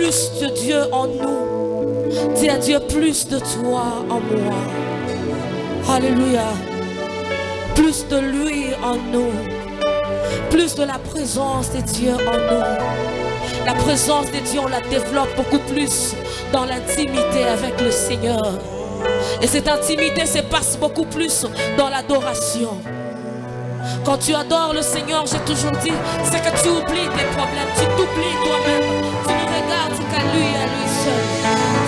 plus de Dieu en nous. Dis à Dieu, plus de toi en moi. Alléluia. Plus de lui en nous. Plus de la présence de Dieu en nous. La présence de Dieu, on la développe beaucoup plus dans l'intimité avec le Seigneur. Et cette intimité se passe beaucoup plus dans l'adoration. Quand tu adores le Seigneur, j'ai toujours dit, c'est que tu oublies tes problèmes, tu t'oublies toi-même, tu ne regardes qu'à lui et à lui seul.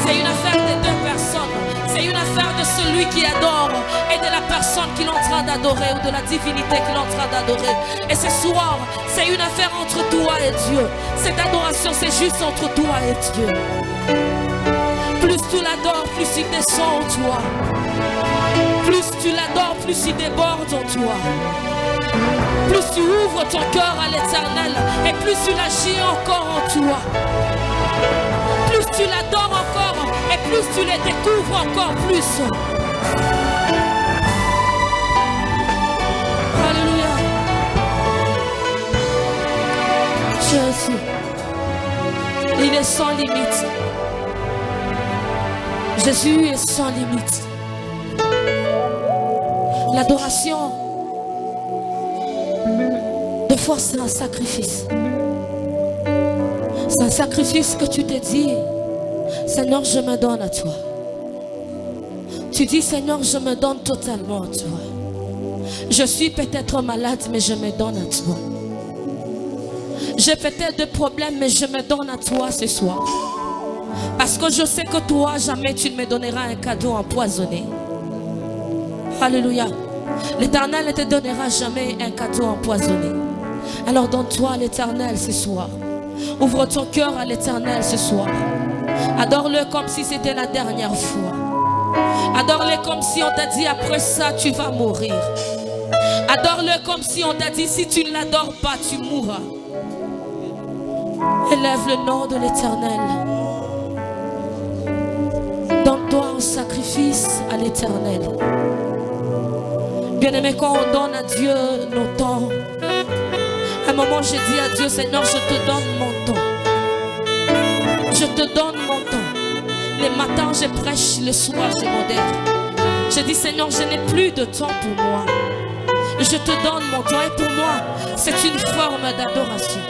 C'est une affaire des deux personnes, c'est une affaire de celui qui adore et de la personne qu'il est en train d'adorer ou de la divinité qu'il est en train d'adorer. Et ce soir, c'est une affaire entre toi et Dieu. Cette adoration, c'est juste entre toi et Dieu. Plus tu l'adores, plus il descend en toi. Plus tu l'adores, plus il déborde en toi. Plus tu ouvres ton cœur à l'Éternel et plus tu l'agis encore en toi. Plus tu l'adores encore et plus tu le découvres encore plus. Alléluia. Jésus, il est sans limite. Jésus est sans limite. L'adoration, des fois c'est un sacrifice. C'est un sacrifice que tu te dis, Seigneur, je me donne à toi. Tu dis, Seigneur, je me donne totalement à toi. Je suis peut-être malade, mais je me donne à toi. J'ai peut-être des problèmes, mais je me donne à toi ce soir. Parce que je sais que toi, jamais tu ne me donneras un cadeau empoisonné. Alléluia. L'Éternel ne te donnera jamais un cadeau empoisonné. Alors donne-toi à l'Éternel ce soir. Ouvre ton cœur à l'Éternel ce soir. Adore-le comme si c'était la dernière fois. Adore-le comme si on t'a dit après ça tu vas mourir. Adore-le comme si on t'a dit si tu ne l'adores pas tu mourras. Élève le nom de l'Éternel. Donne-toi en sacrifice à l'Éternel. Bien-aimé, quand on donne à Dieu nos temps, à un moment j'ai dit à Dieu, Seigneur, je te donne mon temps. Je te donne mon temps. Les matins je prêche, le soir je modère. J'ai dit, Seigneur, je n'ai plus de temps pour moi. Je te donne mon temps et pour moi, c'est une forme d'adoration.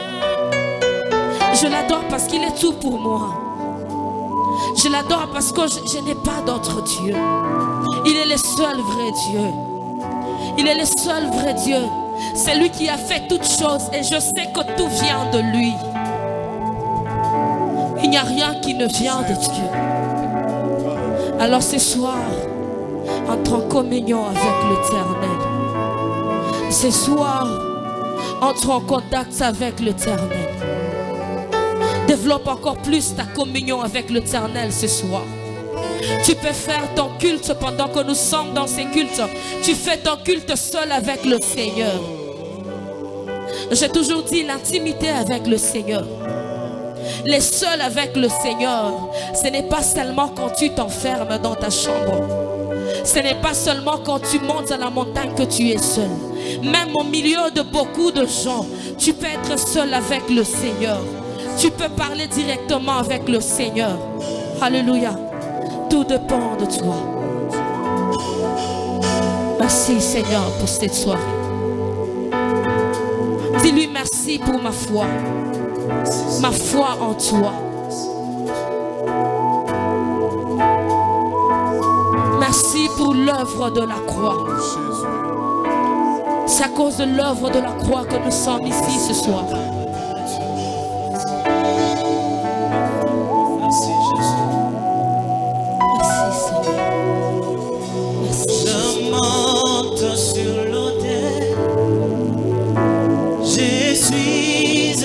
Je l'adore parce qu'il est tout pour moi. Je l'adore parce que je n'ai pas d'autre Dieu. Il est le seul vrai Dieu. Il est le seul vrai Dieu. C'est lui qui a fait toutes choses et je sais que tout vient de lui. Il n'y a rien qui ne vient de Dieu. Alors ce soir, entre en communion avec l'Éternel. Ce soir, entre en contact avec l'Éternel. Développe encore plus ta communion avec l'Éternel ce soir. Tu peux faire ton culte pendant que nous sommes dans ces cultes. Tu fais ton culte seul avec le Seigneur. J'ai toujours dit l'intimité avec le Seigneur. Les seuls avec le Seigneur, ce n'est pas seulement quand tu t'enfermes dans ta chambre. Ce n'est pas seulement quand tu montes à la montagne que tu es seul. Même au milieu de beaucoup de gens, tu peux être seul avec le Seigneur. Tu peux parler directement avec le Seigneur. Alléluia. Tout dépend de toi. Merci Seigneur pour cette soirée. Dis-lui merci pour ma foi. Ma foi en toi. Merci pour l'œuvre de la croix. C'est à cause de l'œuvre de la croix que nous sommes ici ce soir.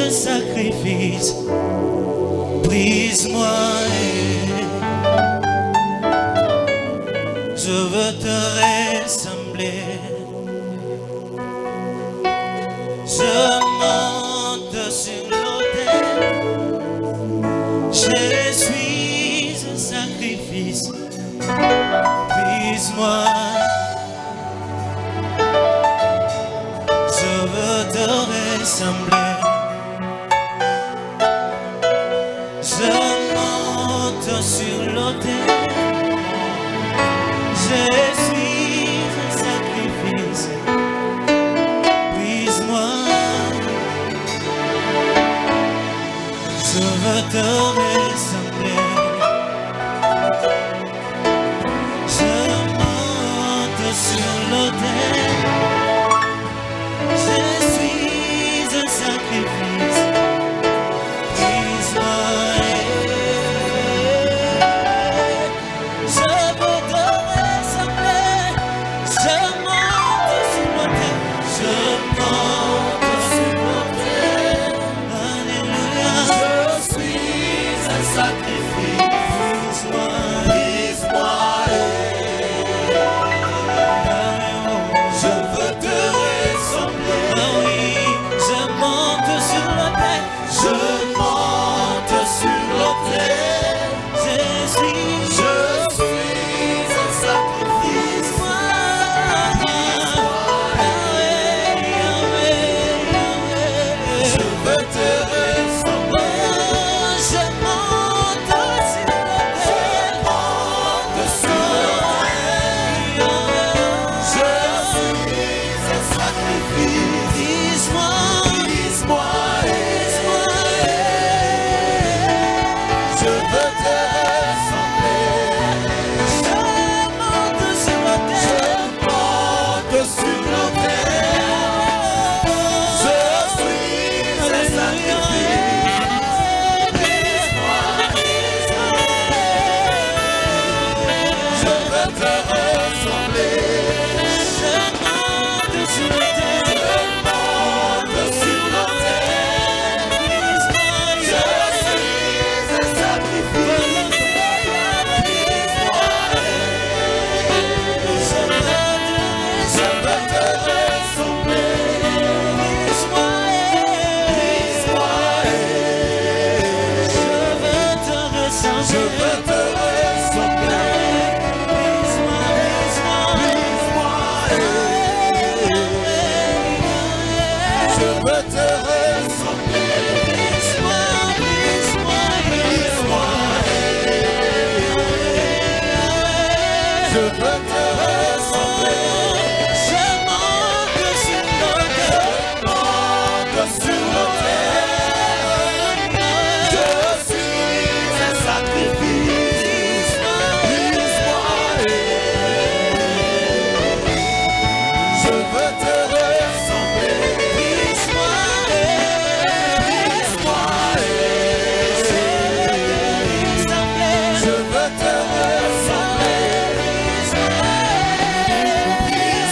Sacrifice, brise-moi et je veux te ressembler. Je monte sur l'autel, je suis un sacrifice, brise-moi. Je veux te ressembler. l'autel. Je suis un sacrifice. Brise-moi. Je veux te ressembler. Je monte sur l'autel. Je suis un sacrifice. Brise-moi. Je veux te ressembler. Je monte sur l'autel. Je monte sur l'autel. Alléluia. Je suis un sacrifice. Brise-moi. Brise-moi. Je veux te ressembler. Ah oui, je monte sur l'autel. Je monte sur l'autel. Je suis un sacrifice. Je veux te ressembler. Je monte sur l'autel. Je suis un sacrifice. Dis-moi.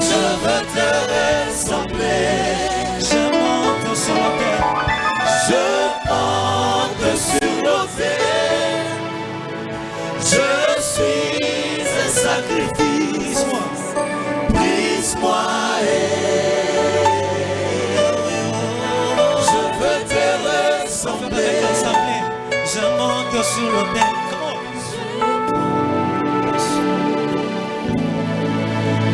Je veux te ressembler. Je monte sur l'autel. Je suis un sacrifice. Je veux te ressembler. Je monte sur l'autel. Sur l'autel.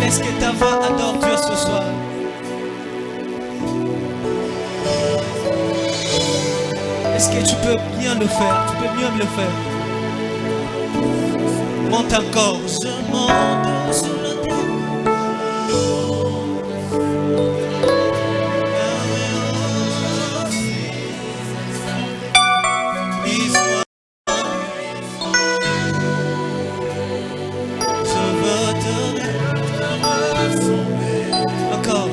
Est-ce que ta voix adore Dieu ce soir? Est-ce que tu peux bien le faire? Tu peux mieux me le faire. Monte encore. Je monte sur le terre.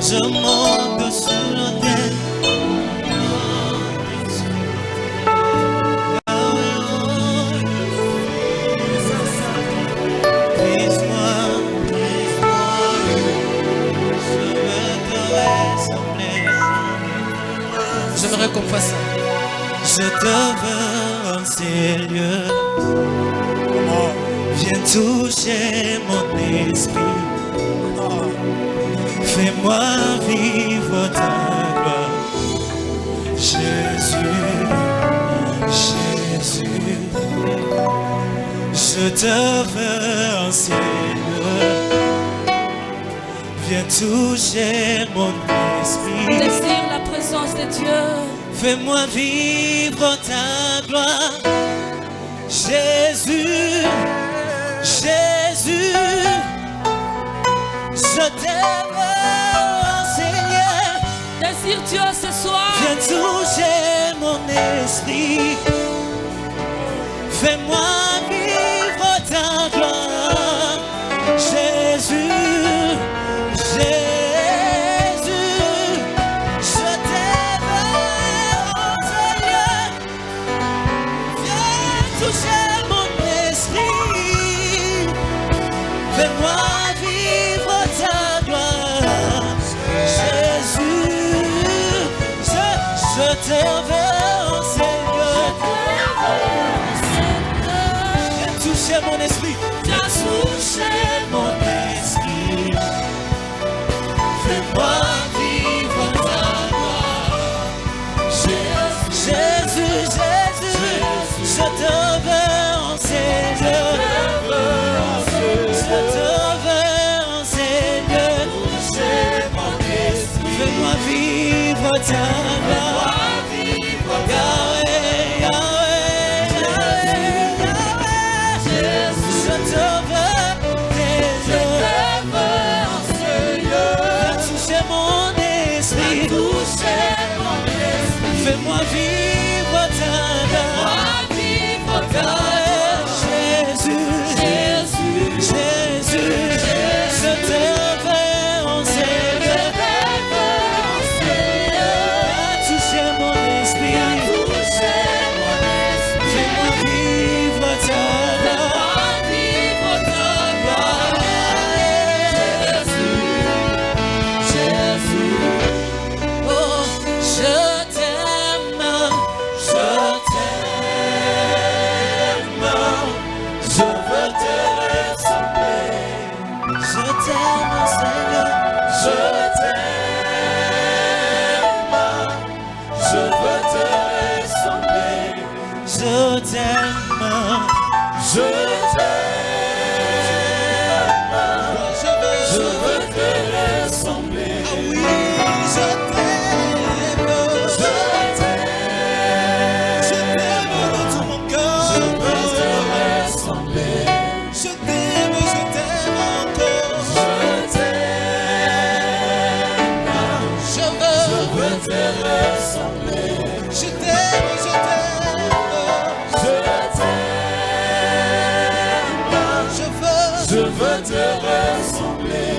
Je monte sur l'autel. Brise-moi, je veux te ressembler. J'aimerais qu'on fasse ça. Je te veux en ces lieux. Viens toucher mon esprit. Fais-moi vivre ta gloire, Jésus, Jésus. Je te veux en ciel. Viens toucher mon esprit. Désire la présence de Dieu. Fais-moi vivre ta gloire, Jésus, Jésus. Je t'aime, Seigneur. Désire Dieu ce soir. Viens toucher mon esprit. Fais-moi vivre ta gloire. Jésus, Jésus. Je t'aime, Seigneur. Viens toucher mon esprit. Fais-moi vivre ta gloire, Jésus, je te veux, Seigneur. Viens toucher mon esprit, viens toucher mon esprit. Fais-moi vivre ta gloire, Jésus, Jésus, je te veux, Seigneur. Je te veux, Seigneur, fais-moi vivre ta gloire. Yahweh, Yahweh, Yahweh, je te veux, Seigneur. Viens toucher mon esprit. Fais-moi vivre ta gloire. Jésus, Jésus, Jésus, je te veux en Seigneur. Toucher mon esprit. Fais-moi vivre ta gloire. Jésus, oh, je t'aime, je t'aime. Je veux te ressembler. Je t'aime, Seigneur. Je t'aime. Je veux te ressembler. Je t'aime. Je t'aime. Je veux te ressembler. Ah oui, je t'aime. Je t'aime. Je t'aime de tout mon cœur. Je veux te ressembler. Je t'aime encore. Je t'aime. Je veux te ressembler. Je t'aime, je t'aime. Je t'aime. Je veux te ressembler.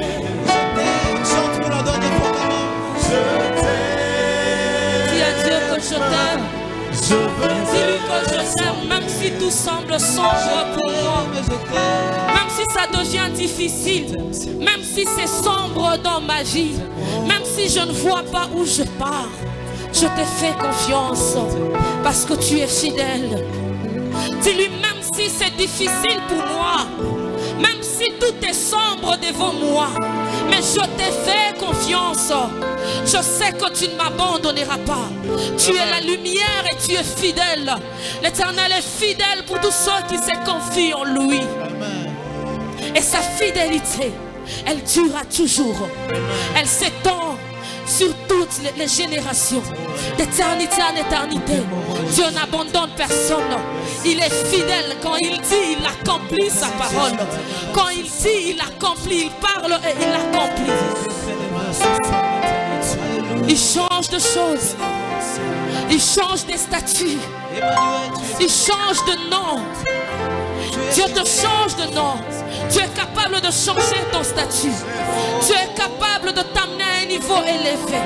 Je t'aime. Chante-moi la dernière fois, maman. Je t'aime. Dis à Dieu que je t'aime. Je veux Dis-lui que je t'aime, même si tout semble sombre pour moi. Même si ça devient difficile, même si c'est sombre dans ma vie, même si je ne vois pas où je pars, je te fais confiance parce que tu es fidèle. Dis-lui, même si c'est difficile pour moi, même si tout est sombre devant moi, mais je te fais confiance. Je sais que tu ne m'abandonneras pas. Tu es la lumière et tu es fidèle. L'Éternel est fidèle pour tous ceux qui se confient en lui. Et sa fidélité, elle durera toujours. Elle s'étend sur toute toutes les générations, d'éternité en éternité. Dieu n'abandonne personne. Il est fidèle. Quand il dit, il accomplit sa parole. Quand il dit, il accomplit. Il parle et il accomplit. Il change de choses. Il change des statuts. Il change de nom. Dieu te change de nom. Tu es capable de changer ton statut. Tu es capable de t'amener à un niveau élevé.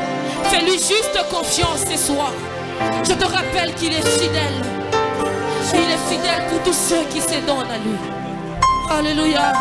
Fais-lui juste confiance ce soir. Je te rappelle qu'il est fidèle. Il est fidèle pour tous ceux qui se donnent à lui. Alléluia.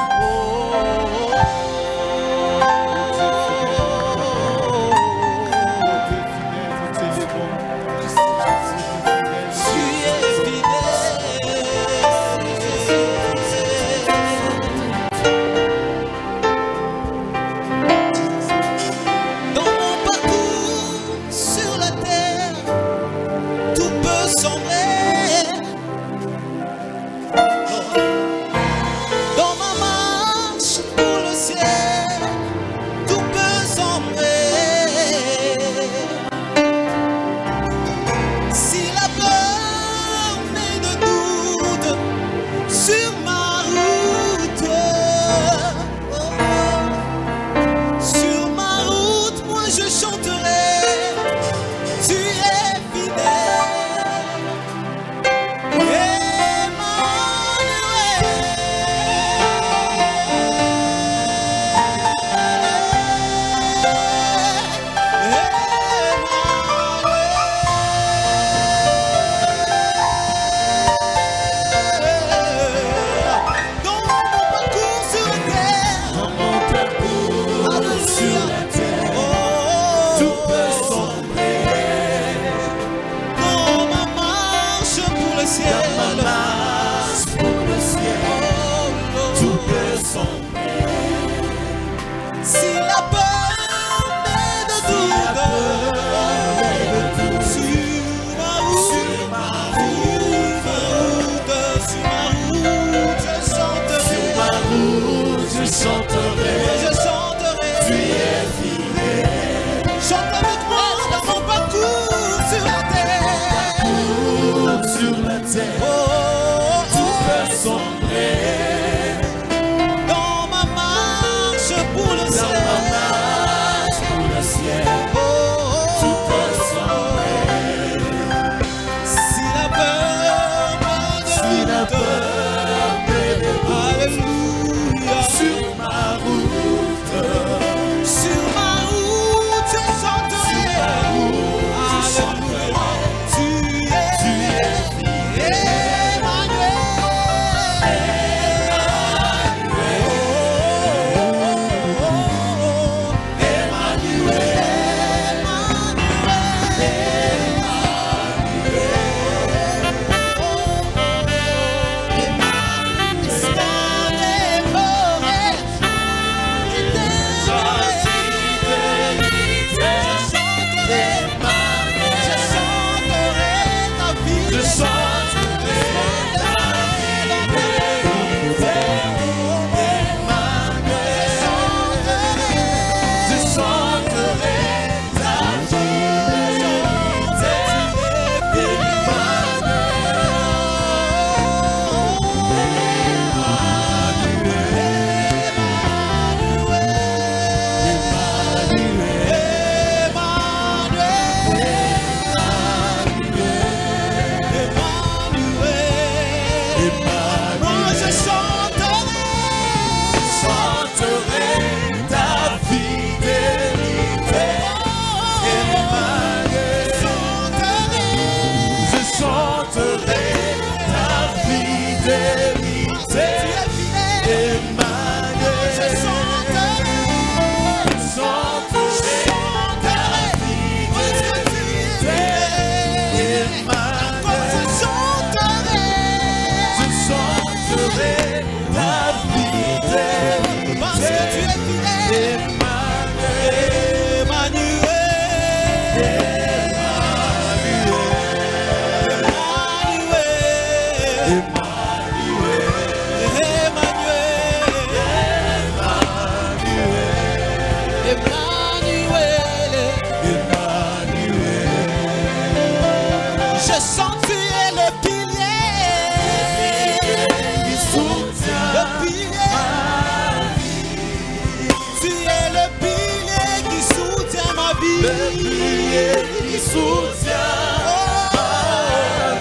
le pilier qui soutient.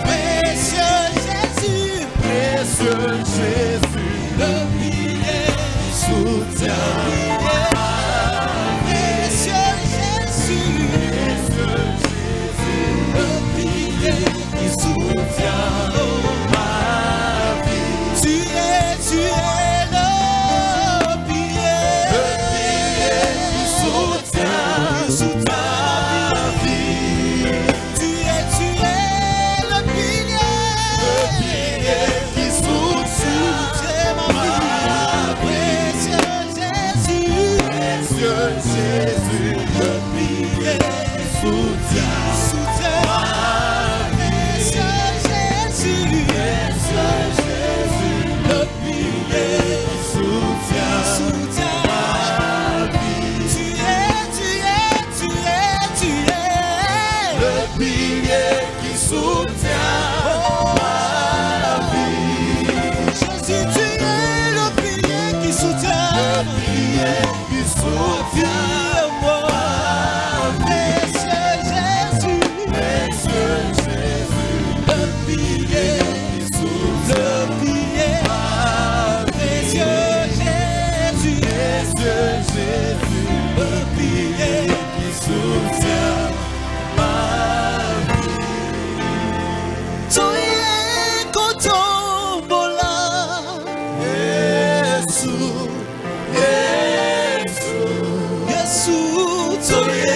Précieux Jésus, le pilier qui soutient. Précieux Jésus, le pilier qui soutient ma vie. Tu es le pilier qui soutient ma vie. Tu es le pilier qui soutient ma vie. Précieux Jésus, le pilier qui soutient ma vie. Précieux Jésus, le pilier qui soutient ma vie. Tu es le pilier qui soutient ma vie. Jésus, tu es le pilier qui soutient moi. Précieux Jésus, le pilier qui soutient ma vie. Précieux Jésus, le pilier qui soutient ma vie. Toye kotombola, Yesu, toye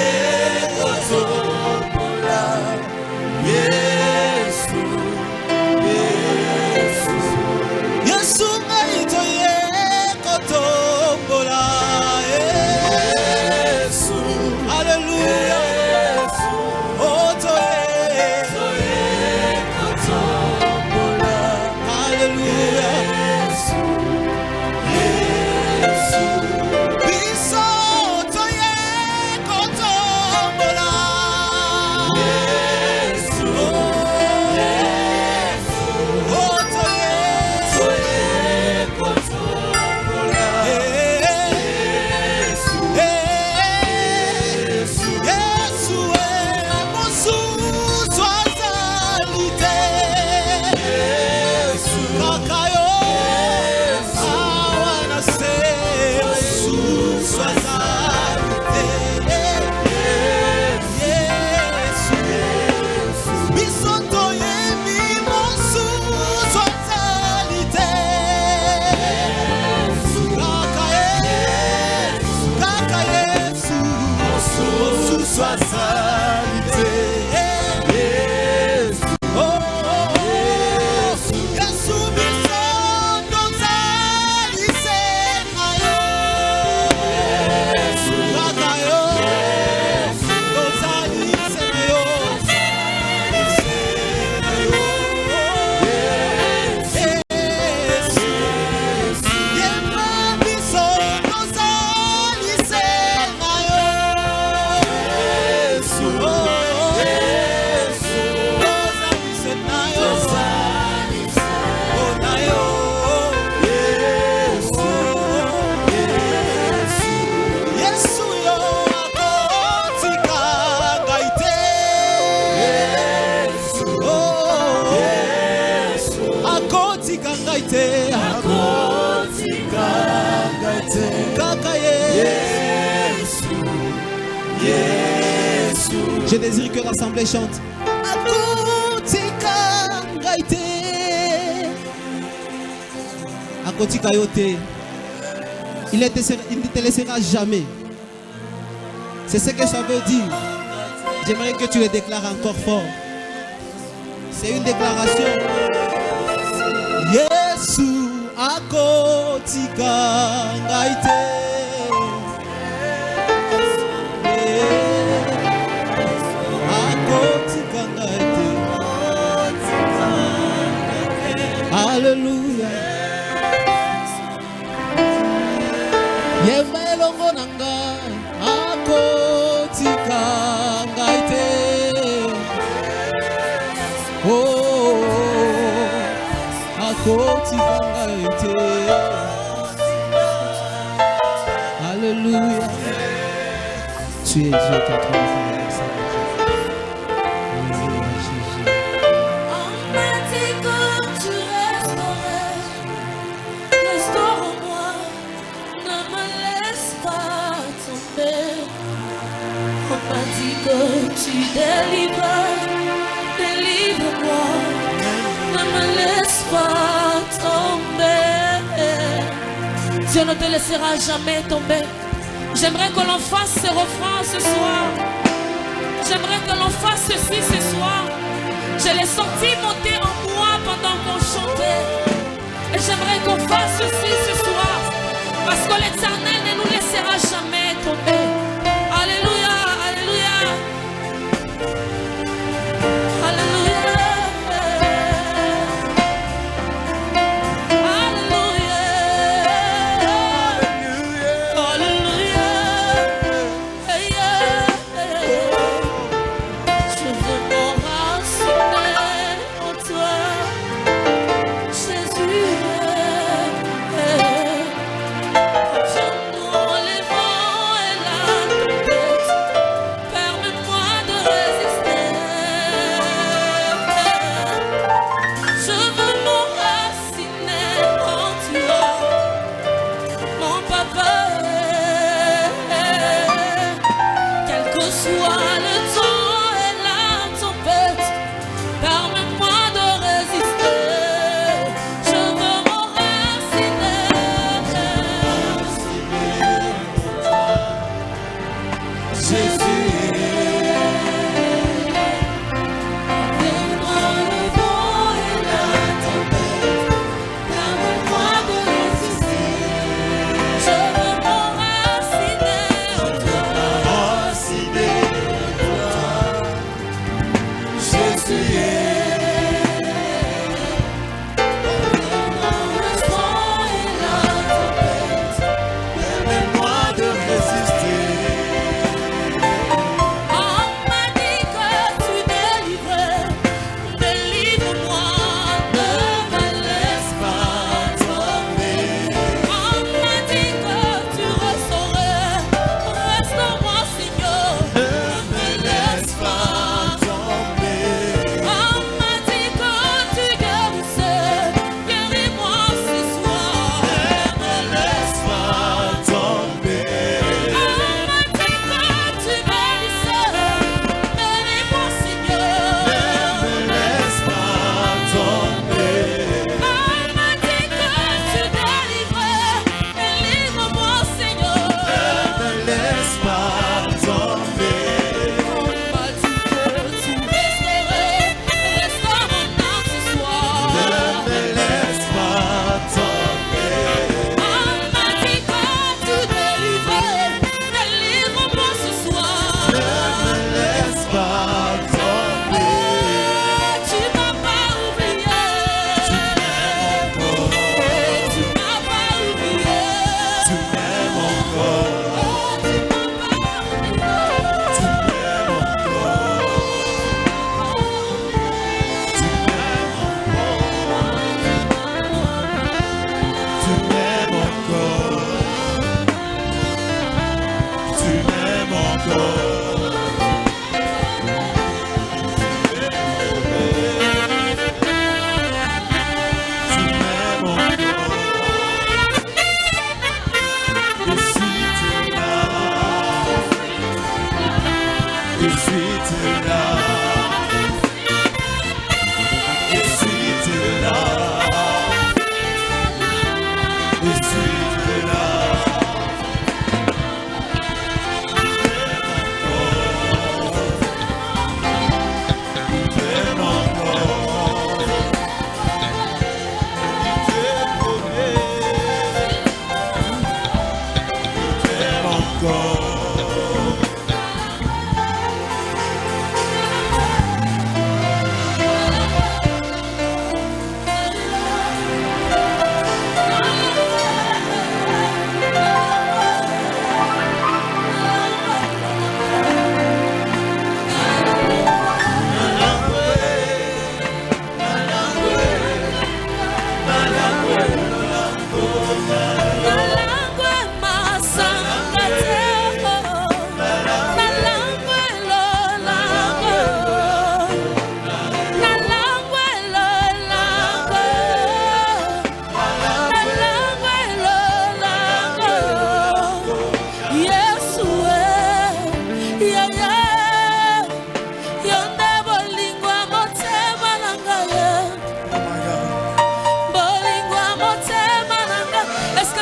kotombola, Yesu, ngai toye kotombola, Yesu, Alléluia, oh toye kotombola, Alléluia, biso toye kotombola, Yesu, oh toye kotombola, Yesu, mosusu azali te, kaka yo awa na se, mosusu azali te, Yesu, biso toyebi mosusu azali te, kaka Yesu, mosusu azali te, Yesu, biso tozali se na yo, kaka yo tozali se na yo, yemba biso tozali se na yo, tozali se na yo, oh na yo, Yesu yo akotika ngai te, akotika ngai te, kaka Yesu. Je désire que l'assemblée chante. Akotika ngai te, akotika yo te. Il ne te laissera jamais. C'est ce que ça veut dire. J'aimerais que tu le déclares encore fort. C'est une déclaration. Yesu akotika ngai te. Akotika ngai te. Alléluia. Yemba elongo na ngai akotika ngai te. Oh, akotika ngai te. Alléluia. Tu es Dieu, ton trône est ça. Alléluia, Jésus. On m'a dit que tu restaurais. Restaure en moi. Ne me laisse pas tomber. On m'a dit que tu délivres. Délivre-moi. Ne me laisse pas tomber. Dieu ne te laissera jamais tomber. J'aimerais que l'on fasse ce refrain ce soir. J'aimerais que l'on fasse ceci ce soir. Je l'ai senti monter en moi pendant qu'on chantait. Et j'aimerais qu'on fasse ceci ce soir. Parce que l'Éternel ne nous laissera jamais tomber. Alléluia, alléluia. Alléluia. Jésus, dans les vents et la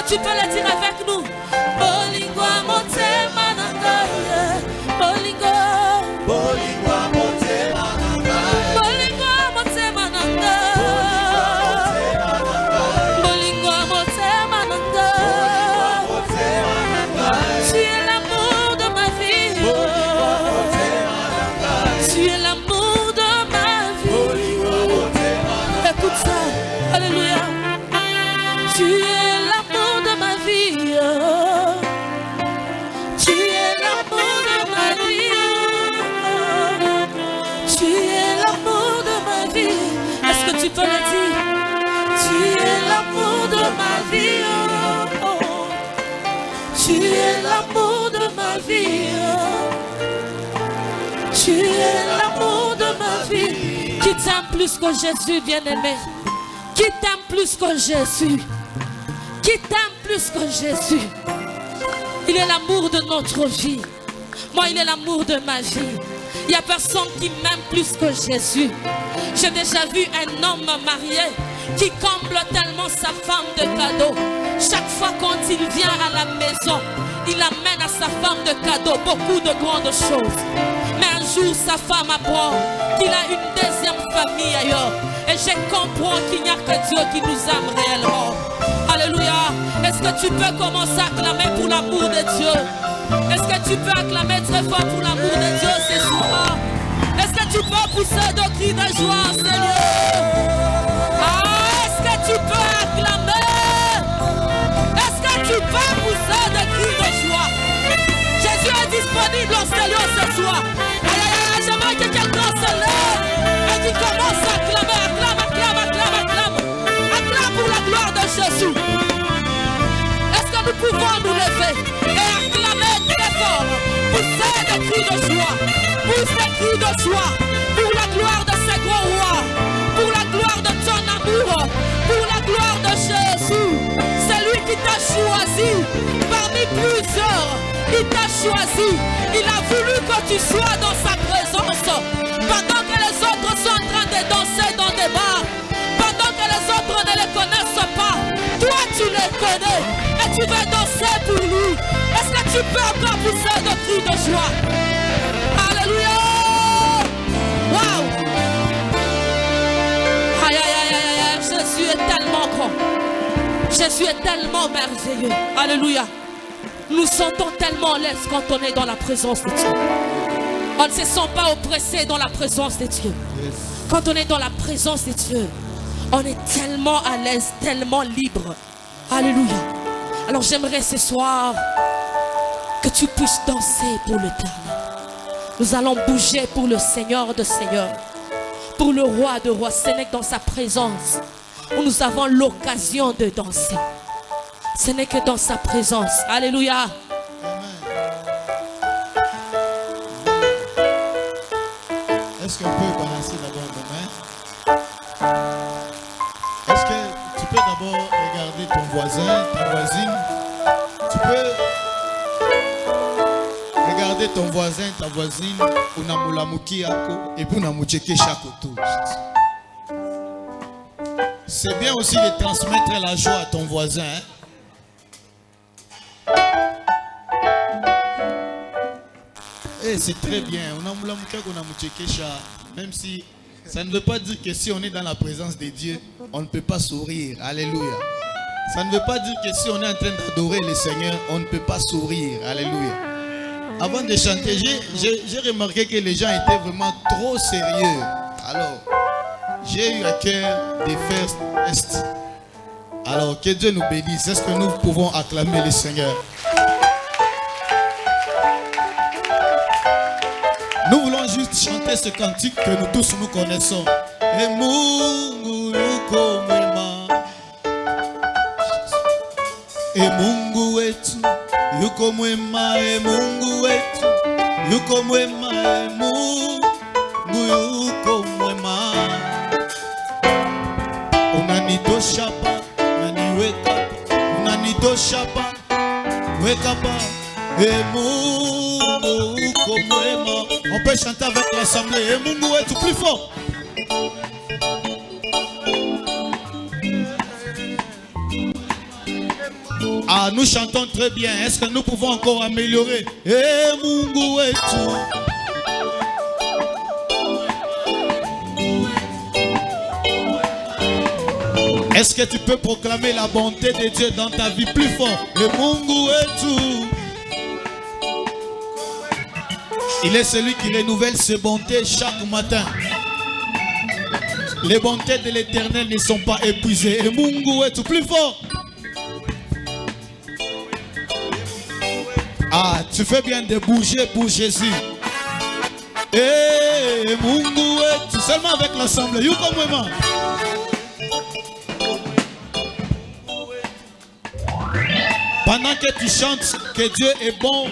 tu peux le dire avec nous? Bolingwa motema nangaye, bolingo, Bolingwa motema nangaye, bolingwa motema nangaye, bolingwa motema nangaye. Tu es l'amour de ma vie, tu es l'amour de ma vie. Écoute ça, alléluia. Tu es l'amour de ma vie. Tu es l'amour de ma vie. Tu es l'amour de ma vie. Est-ce que tu peux le dire? Tu es l'amour de ma vie. Tu es l'amour de ma vie. Tu es l'amour de ma vie. Qui t'aime plus que Jésus, bien-aimé? Qui t'aime plus que Jésus? Qui t'aime plus que Jésus? Il est l'amour de notre vie. Moi, il est l'amour de ma vie. Il n'y a personne qui m'aime plus que Jésus. J'ai déjà vu un homme marié qui comble tellement sa femme de cadeaux. Chaque fois quand il vient à la maison, il amène à sa femme de cadeaux beaucoup de grandes choses. Mais un jour, sa femme apprend qu'il a une deuxième famille ailleurs. Et je comprends qu'il n'y a que Dieu qui nous aime réellement. Alléluia. Est-ce que tu peux commencer à acclamer pour l'amour de Dieu? Est-ce que tu peux acclamer très fort pour l'amour de Dieu ce soir? Est-ce que tu peux pousser de cris de joie, Seigneur? Ah, est-ce que tu peux acclamer? Est-ce que tu peux pousser de cris de joie? Jésus est disponible en Seigneur ce soir. Aïe, aïe, aïe, j'aimerais que quelqu'un se lève et qu'il commence à acclamer. Acclame, acclame, acclame, acclame. Acclame pour la gloire de Jésus. Est-ce que nous pouvons nous lever et acclamer très fort? Pousser des cris de joie. Pousse des cris de joie pour la gloire de ce grand roi. Pour la gloire de ton amour. Pour la gloire de Jésus. C'est lui qui t'a choisi parmi plusieurs. Il t'a choisi. Il a voulu que tu sois dans sa présence. Pendant que les autres sont en train de danser dans des bars. Pendant que les autres ne les connaissent pas. Toi tu les connais. Et tu veux danser pour lui. Est-ce que tu peux encore pousser de cris de joie? Alléluia. Waouh. Aïe, aïe, aïe, aïe, aïe. Jésus est tellement grand. Jésus est tellement merveilleux. Alléluia. Nous sentons tellement à l'aise quand on est dans la présence de Dieu. On ne se sent pas oppressé dans la présence de Dieu. Quand on est dans la présence de Dieu, on est tellement à l'aise, tellement libre. Alléluia. Alors j'aimerais ce soir que tu puisses danser pour l'Éternel. Nous allons bouger pour le Seigneur de Seigneurs, pour le Roi de Rois. Ce n'est que dans sa présence où nous avons l'occasion de danser. Ce n'est que dans sa présence. Alléluia. Est-ce qu'on peut balancer d'abord nos mains? Est-ce que tu peux d'abord regarder ton voisin, ta voisine? Tu peux regarder ton voisin, ta voisine, et puis c'est bien aussi de transmettre la joie à ton voisin. Hein? Et c'est très bien. Même si ça ne veut pas dire que si on est dans la présence de Dieu, on ne peut pas sourire. Alléluia. Ça ne veut pas dire que si on est en train d'adorer le Seigneur, on ne peut pas sourire. Alléluia. Avant de chanter, j'ai remarqué que les gens étaient vraiment trop sérieux. Alors, j'ai eu à cœur de faire test. Alors, que Dieu nous bénisse. Est-ce que nous pouvons acclamer le Seigneur? Nous voulons juste chanter ce cantique que nous tous nous connaissons. Et Mungu yuko mwema. E Mungu wetu yuko mwema. E Mungu wetu yuko mwema. E Mungu yuko mwema. Unanitosha pa, unaniweka pa. Unanitosha pa, weka pa. E Mungu yuko mwema. On peut chanter avec l'assemblée. Et Mungu est tout plus fort. Ah, nous chantons très bien. Est-ce que nous pouvons encore améliorer? Eh, Mungu wetu. Est-ce que tu peux proclamer la bonté de Dieu dans ta vie plus fort? Le Mungu wetu. Il est celui qui renouvelle ses bontés chaque matin. Les bontés de l'Éternel ne sont pas épuisées. Et Mungu wetu, plus fort. Ah, tu fais bien de bouger pour Jésus. Eh, Mungu wetu, seulement avec l'ensemble. You comme moi. Pendant que tu chantes que Dieu est bon,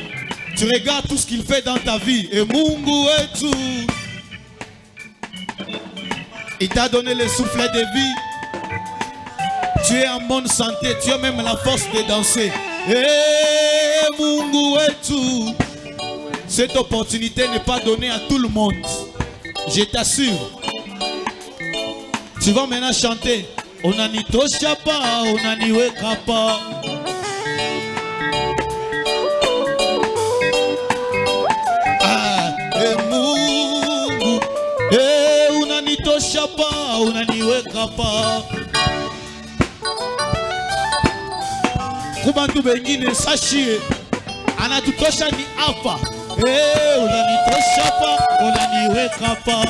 tu regardes tout ce qu'il fait dans ta vie. Et Mungu wetu, il t'a donné le souffle de vie. Tu es en bonne santé, tu as même la force de danser. Et Mungu wetu, cette opportunité n'est pas donnée à tout le monde. Je t'assure. Tu vas maintenant chanter. Onanitosha pa, onaniweka pa. Unanitosha pa, unaniweka pa. Kubantu bengine sashie anatutosha ni hapa. Unanitosha pa, unaniweka pa.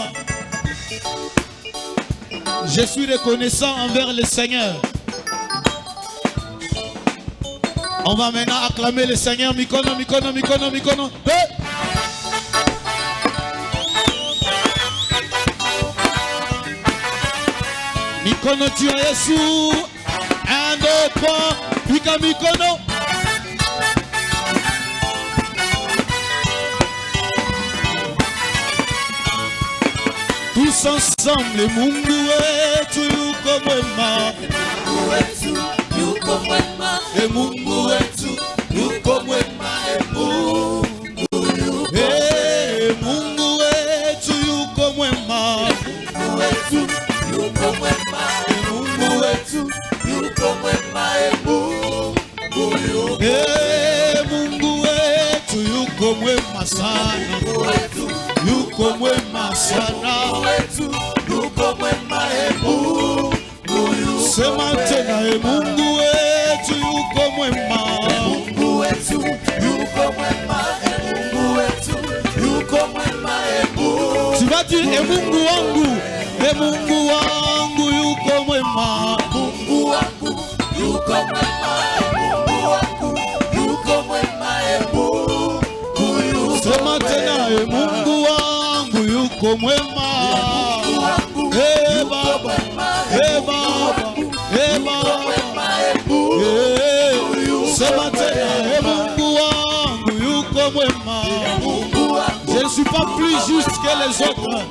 Je suis reconnaissant envers le Seigneur. On va maintenant acclamer le Seigneur. Mikono, mikono, mikono, mikono. Hey! Mikono tu as Yesu. 1, 2, 3. Pika mikono. Tous ensemble. Mungu wetu yuko mwema. Mungu wetu yuko mwema. Mungu wetu yuko mwema. Mungu wetu yuko mwema. Mungu wetu yuko mwema. Mungu wetu yuko mwema. Mungu wetu yuko mwema sana. Yuko mwema sana. Yuko mwema. Sema tena, Mungu wetu yuko mwema. Mungu wetu yuko mwema. Mungu wetu yuko mwema. Tu vas dire, Mungu wangu. Mungu wangu yuko mwema. Mungu wangu yuko mwema. Mungu wangu yuko mwema. Sema tena, Mungu wangu yuko mwema. Baba, Baba, sema tena, Mungu wangu yuko mwema. Je ne suis pas plus juste que les autres.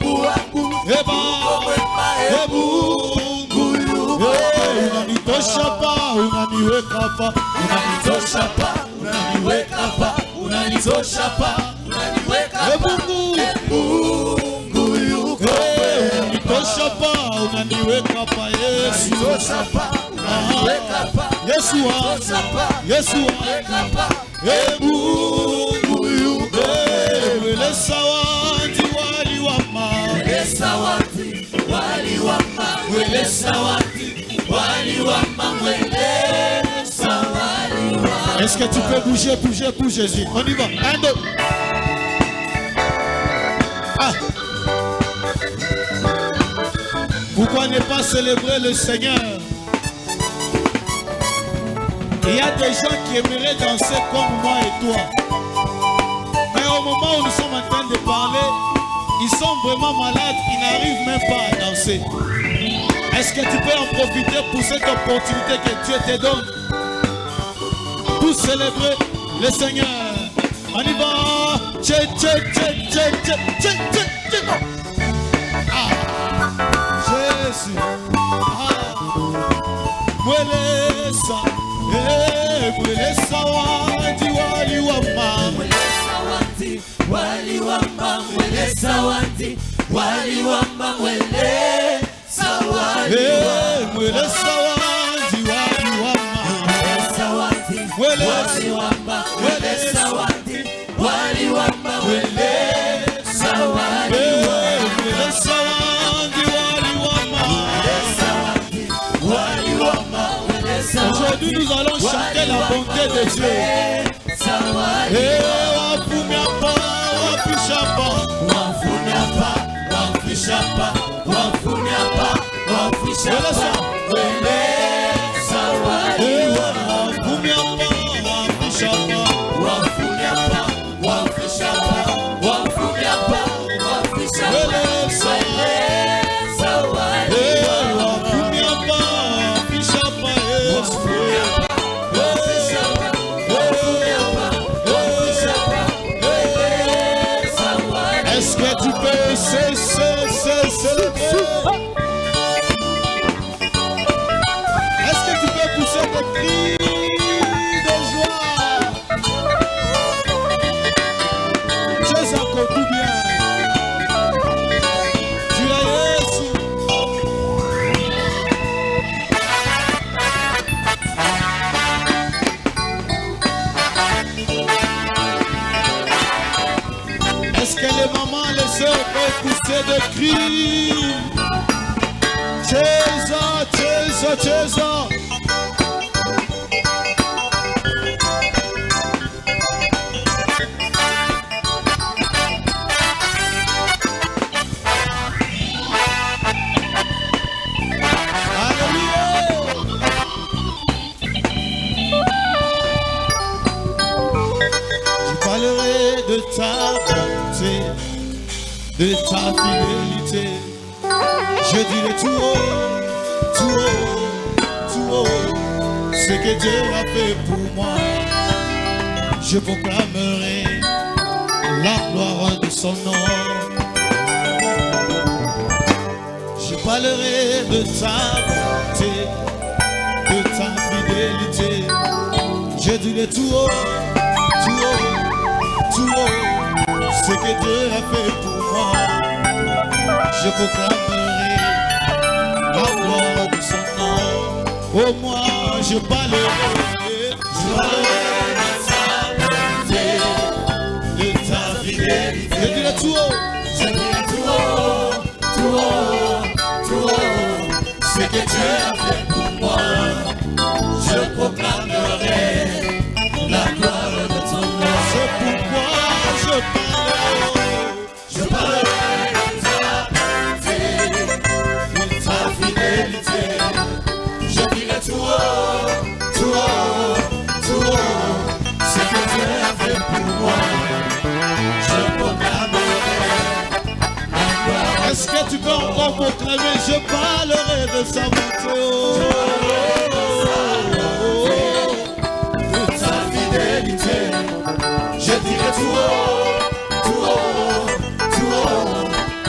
Unanitosha pa, unaniweka pa. Unanitosha pa, unaniweka pa. Unanitosha pa, unaniweka pa. Mungu yuko mwema. Unanitosha pa, unaniweka pa. Yesu. Unanitosha pa, unaniweka pa. Yesu. Yesu. Unaniweka pa. Mungu yuko mwema. Sawati wali wama. Sawati wali wama. Wele sawati wali wama. Wele sawali wama. Est-ce que tu peux bouger pour Jésus? On y va. 1, 2. Ah. Pourquoi ne pas célébrer le Seigneur? Il y a des gens qui aimeraient danser comme moi et toi. Mais au moment où nous sommes en train de parler, ils sont vraiment malades, ils n'arrivent même pas à danser. Est-ce que tu peux en profiter pour cette opportunité que Dieu te donne pour célébrer le Seigneur? On y va. Jésus. Mwelesa. Mwelesa wati wali wama. Mwelesa wati wali wama. Mwelesa wati wali wama. Mwelesa wali wama. Mwelesa wati wali wama. Mwelesa wati Aujourd'hui, nous allons chanter la bonté de Dieu. Eh, wafunyapa, wafushapa, wafunyapa, wafushapa, wafunyapa, wafushapa, wele sawadi. Eh, wafunyapa, wafushapa, wafunyapa, wafushapa, wafunyapa, wafushapa, wele sawadi. Eh, wafunyapa, wafushapa, est-ce que tu peux cesser? Est-ce que tu peux pousser des cris de joie? Dieu s'en compte tout bien. Tu as Jésus. Est-ce que les mamans, les sœurs peuvent pousser des cris? Jésus, Jésus, Jésus. De ta bonté, de ta fidélité, je dirai tout haut, tout haut, tout haut, ce que Dieu a fait pour moi. Je proclamerai la gloire de son nom. Je parlerai de ta bonté, de ta fidélité, je dirai tout haut, tout haut, tout haut, ce que Dieu a fait pour moi. Je proclamerai la gloire de son nom. Oh, moi, je parlerai de ta fidélité. Je dirai tout haut, je dirai tout haut, tout haut, tout haut, ce que Dieu a fait pour moi. Je proclamerai la gloire de ton nom. C'est pourquoi je parlerai de ta fidélité. Je dirai tout haut, tout haut, tout haut, ce que Dieu a fait pour moi. Je proclamerai la gloire. Est-ce que tu peux encore proclamer? Je parlerai de sa bonté, de ta fidélité. Je dirai tout haut, tout haut, tout haut,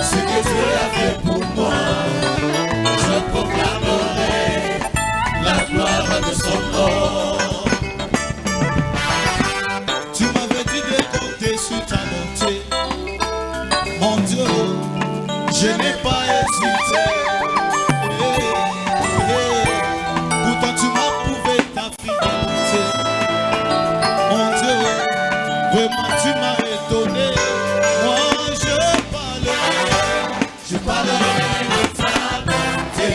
ce que Dieu a fait pour moi. Je proclamerai la gloire de son nom. Tu m'avais dit de compter sur ta bonté. Mon Dieu, je n'ai pas hésité. Pourtant tu m'as prouvé ta fidélité. Mon Dieu, vraiment tu m'as étonné. Moi je parlerai de ta bonté,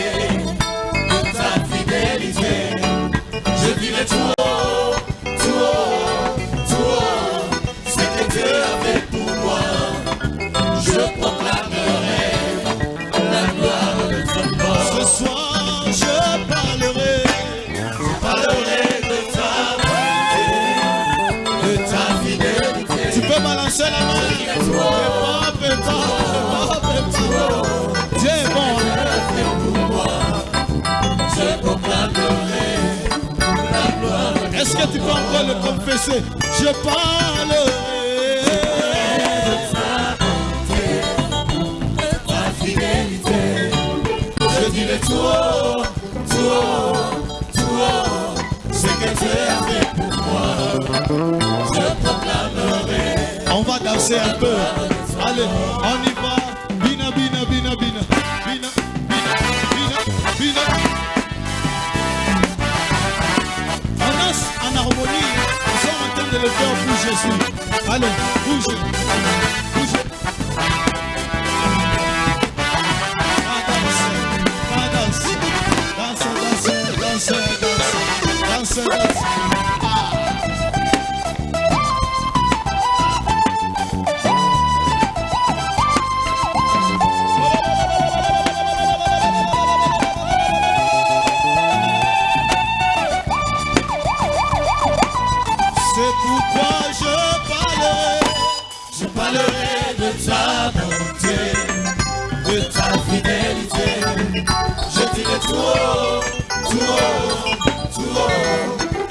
de ta fidélité. Je dirai tout haut, tout haut, tout haut, ce que Dieu a fait pour moi. Je proclamerai la gloire de ton nom. Ce soir je parlerai de ta bonté, de ta fidélité. Tu peux balancer la main. Dieu est bon. Je proclamerai la gloire. Est-ce que tu peux encore le confesser? Je parlerai de ta bonté, de ta fidélité. Je dirai tout haut, tout haut, tout haut, ce que Dieu a fait pour moi. Je proclamerai. On va danser un peu. Allez, on y va. Bina, bina, bina, bina. Bina, bina, bina, bina. On danse en harmonie. Nous sommes en train de le faire pour Jésus. Allez, bougez. Bougez. Danse, danse, danse, danse, danse, danse, danse. C'est pourquoi je parlerai de ta bonté, de ta fidélité. Je dirai tout haut, tout haut, tout haut,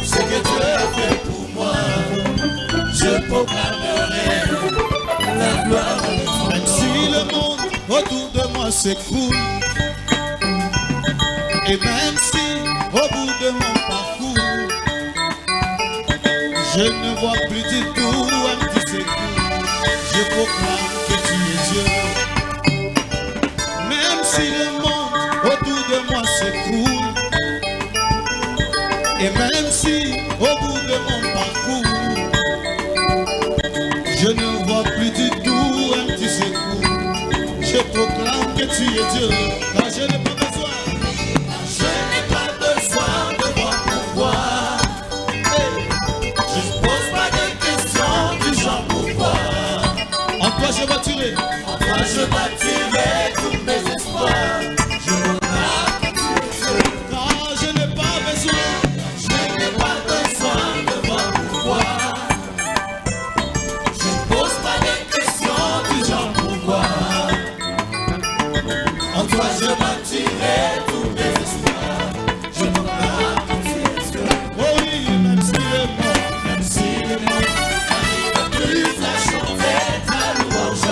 ce que Dieu a fait pour moi. Je proclamerai la gloire de ton nom. Même si le monde autour de moi s'écroule, et même si au bout de mon parcours, je ne vois plus du tout un petit secours, je proclame que tu es Dieu. Même si le monde autour de moi s'écroule, et même si au bout de mon parcours, je ne vois plus du tout un petit secours, je proclame que tu es Dieu, car je n'ai pas besoin. Je n'ai pas besoin de voir pourquoi. En toi je bâtirai, en toi je bâtirai tous mes espoirs. Je me car je n'ai pas besoin, je n'ai pas besoin de voir pourquoi. Je ne pose pas des questions du genre pourquoi. En toi je bâtirai tous mes espoirs. Je me oh oui, même si le monde n'arrive plus à chanter ta louange,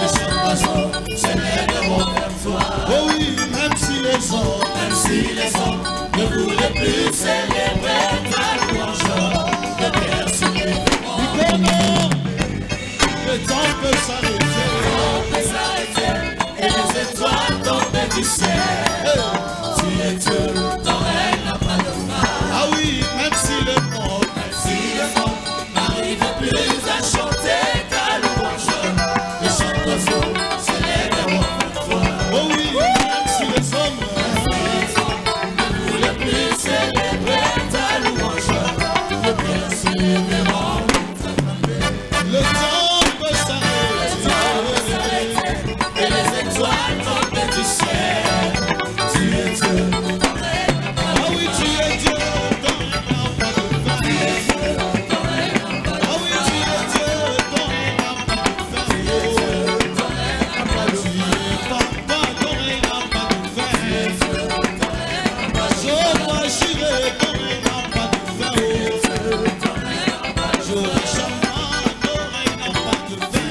les chants d'oiseaux s'élèveront vers toi. Oh oui, même si les hommes ne voulaient plus célébrer ta louange, le Père s'élèveront. Le temps peut s'arrêter, et les étoiles tombent du ciel. Tu es Dieu, ton règne n'a pas de fin. Ah oui, même si le monde n'arrive plus à chanter ta louange, les chants d'oiseaux s'élèveront vers toi. Oh oui, même si les hommes ne voulaient plus célébrer ta louange, le Père s'élèveront. Le temps peut s'arrêter, et les étoiles tombent du ciel. Tu es Dieu. Ah oui, tu es Dieu, ton règne n'a pas de fin. Ah oui, tu es Dieu, ton règne n'a pas de fin. Tu es papa, ton règne n'a pas de fin. Je vois j'irai, ton règne n'a pas de fin. Je vois chaman, ton règne n'a pas de fin.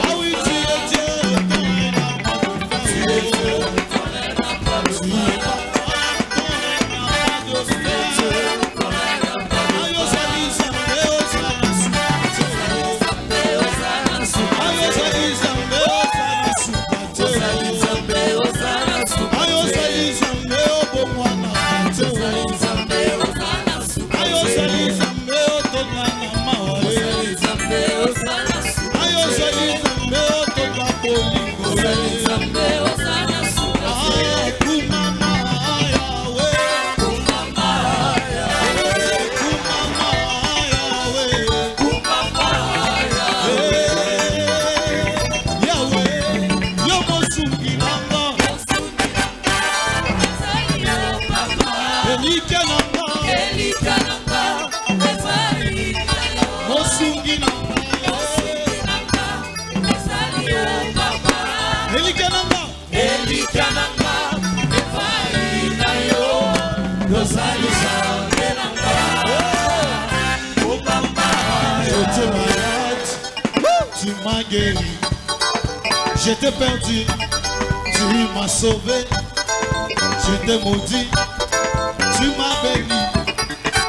Ah oui, tu es Dieu, ton règne n'a pas de fin. Tu es papa, ton règne n'a pas de fin. Tu m'as guéri, j'étais perdu, tu m'as sauvé, j'étais maudit, tu m'as béni,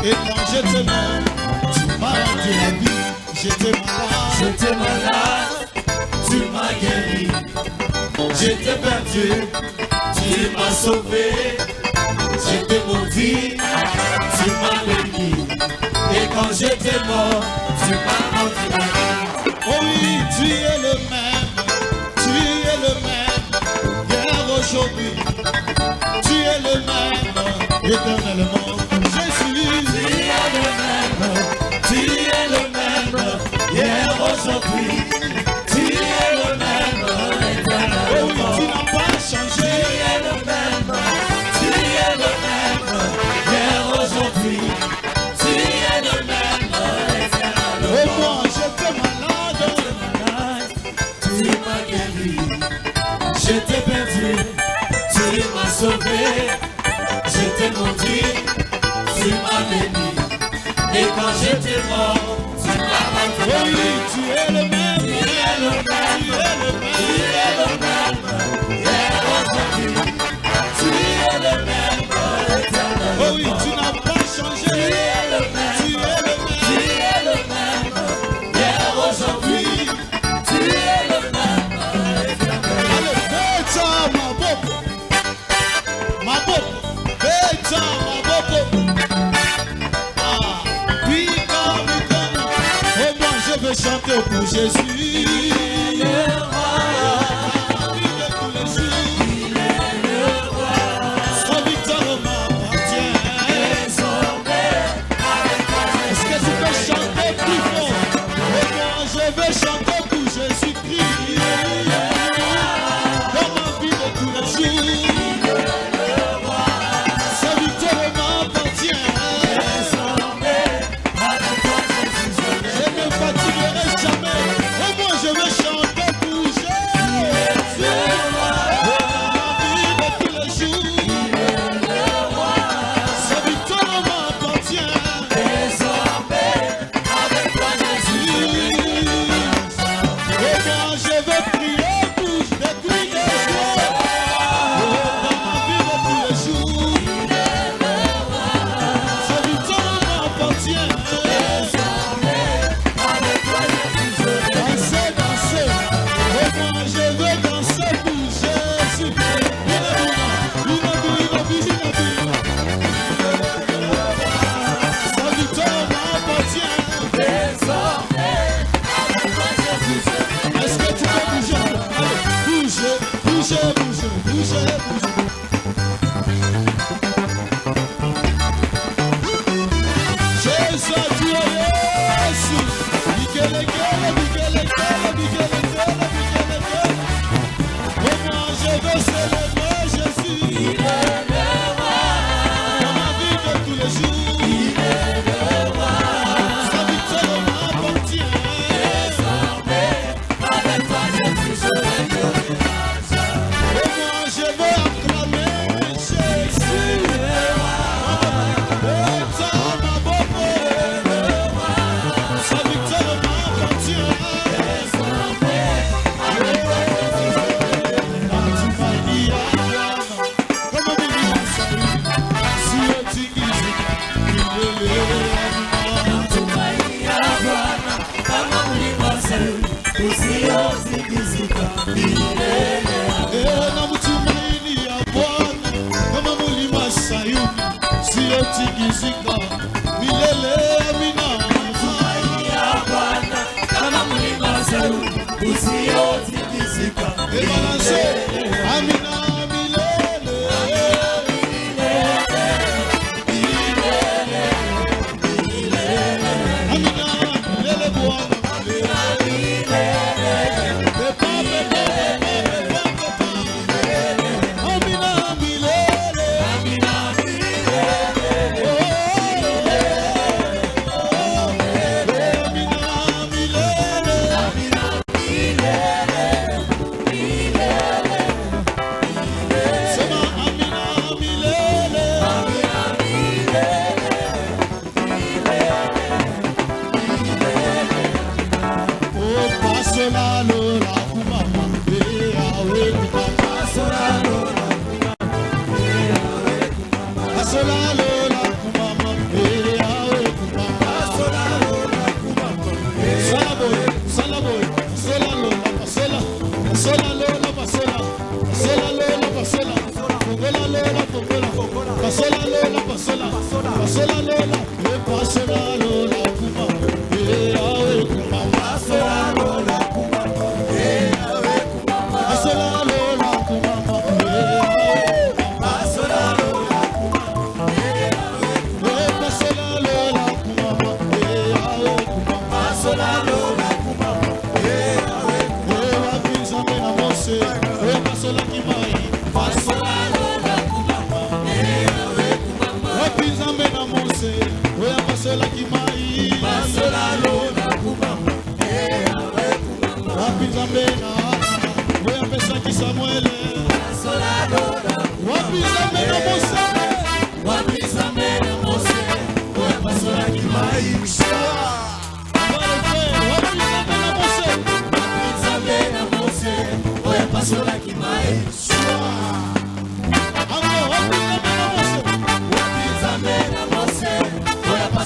et quand j'étais mort, tu m'as rendu la vie, j'étais malade, tu m'as guéri, j'étais perdu, tu m'as sauvé, j'étais maudit, tu m'as béni, et quand j'étais mort, tu m'as rendu la vie. Oh oui, tu es le même, hier, aujourd'hui, tu es le même, éternellement. vivre pour Jésus.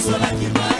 Sola que vai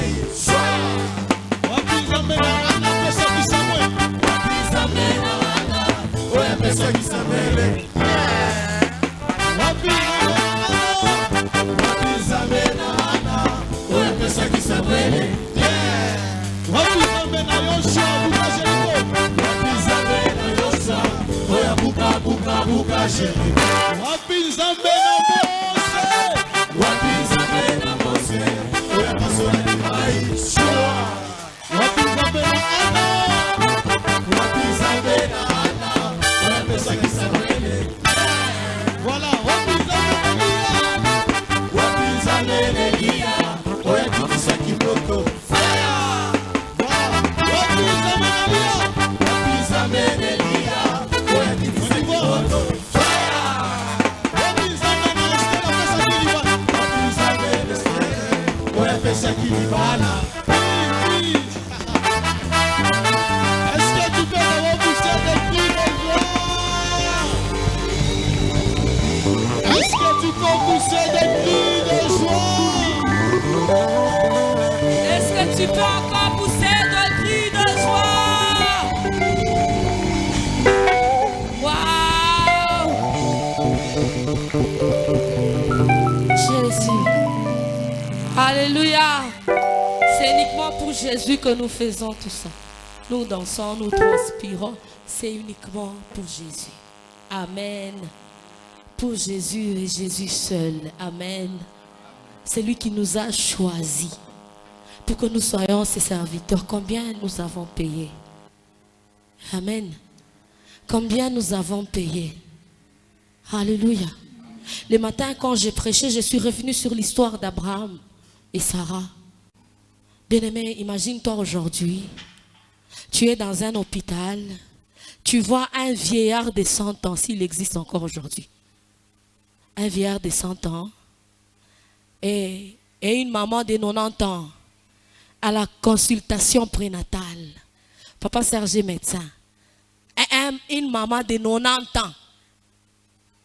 Est-ce que tu peux avoir poussé des cris de joie? Est-ce que tu peux pousser des cris de joie? Est-ce que tu peux encore pousser de cris de joie? Waouh! Jésus. Alléluia. C'est uniquement pour Jésus que nous faisons tout ça. Nous dansons, nous transpirons. C'est uniquement pour Jésus. Amen. Pour Jésus et Jésus seul. Amen. C'est lui qui nous a choisis pour que nous soyons ses serviteurs. Combien nous avons payé? Amen. Combien nous avons payé? Alléluia. Le matin, quand j'ai prêché, je suis revenu sur l'histoire d'Abraham et Sarah. Bien-aimé, imagine-toi aujourd'hui, tu es dans un hôpital, tu vois un vieillard de 100 ans, s'il existe encore aujourd'hui. Un vieillard de 100 ans et une maman de 90 ans à la consultation prénatale. Papa Serge médecin. Une maman de 90 ans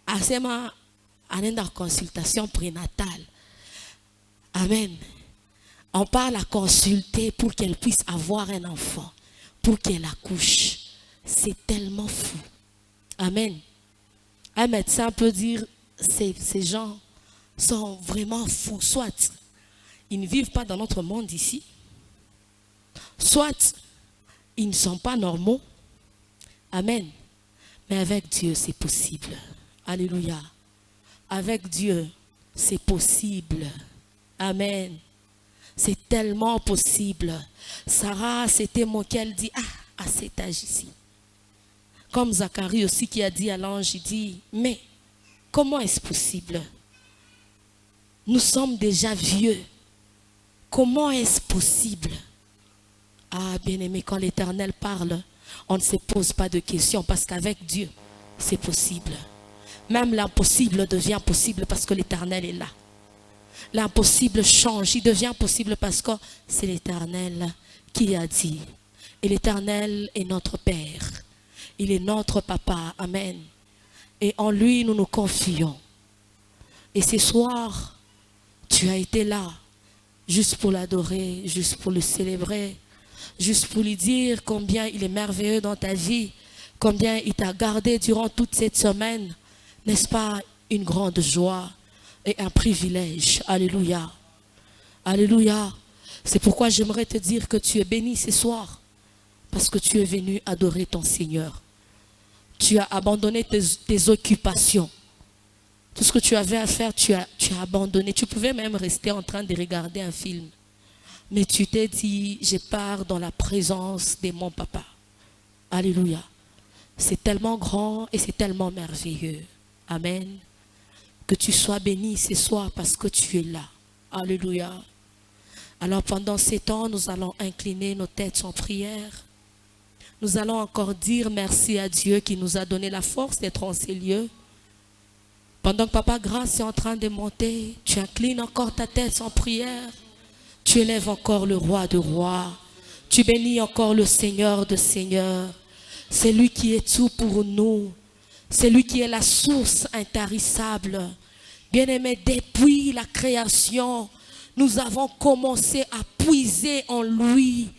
à la consultation prénatale. Amen. On parle à consulter pour qu'elle puisse avoir un enfant, pour qu'elle accouche. C'est tellement fou. Amen. Un médecin peut dire, ces gens sont vraiment fous. Soit ils ne vivent pas dans notre monde ici, soit ils ne sont pas normaux. Amen. Mais avec Dieu, c'est possible. Alléluia. Avec Dieu, c'est possible. Amen. C'est tellement possible. Sarah s'était moquée, elle dit, à cet âge ici. Comme Zacharie aussi qui a dit à l'ange, il dit, mais comment est-ce possible? Nous sommes déjà vieux. Comment est-ce possible? Ah, bien-aimé, quand l'Éternel parle, on ne se pose pas de questions parce qu'avec Dieu, c'est possible. Même l'impossible devient possible parce que l'Éternel est là. L'impossible change, il devient possible parce que c'est l'Éternel qui a dit. Et l'Éternel est notre Père. Il est notre Papa. Amen. Et en lui, nous nous confions. Et ce soir, tu as été là, juste pour l'adorer, juste pour le célébrer, juste pour lui dire combien il est merveilleux dans ta vie, combien il t'a gardé durant toute cette semaine. N'est-ce pas une grande joie et un privilège? Alléluia. Alléluia. C'est pourquoi j'aimerais te dire que tu es béni ce soir. Parce que tu es venu adorer ton Seigneur. Tu as abandonné tes occupations. Tout ce que tu avais à faire, tu as abandonné. Tu pouvais même rester en train de regarder un film. Mais tu t'es dit, je pars dans la présence de mon papa. Alléluia. C'est tellement grand et c'est tellement merveilleux. Amen. Que tu sois béni ce soir parce que tu es là. Alléluia. Alors pendant ces temps, nous allons incliner nos têtes en prière. Nous allons encore dire merci à Dieu qui nous a donné la force d'être en ces lieux. Pendant que Papa Grâce est en train de monter, tu inclines encore ta tête en prière. Tu élèves encore le roi de rois. Tu bénis encore le Seigneur de seigneurs. C'est lui qui est tout pour nous. C'est lui qui est la source intarissable. Bien-aimés, depuis la création, nous avons commencé à puiser en lui.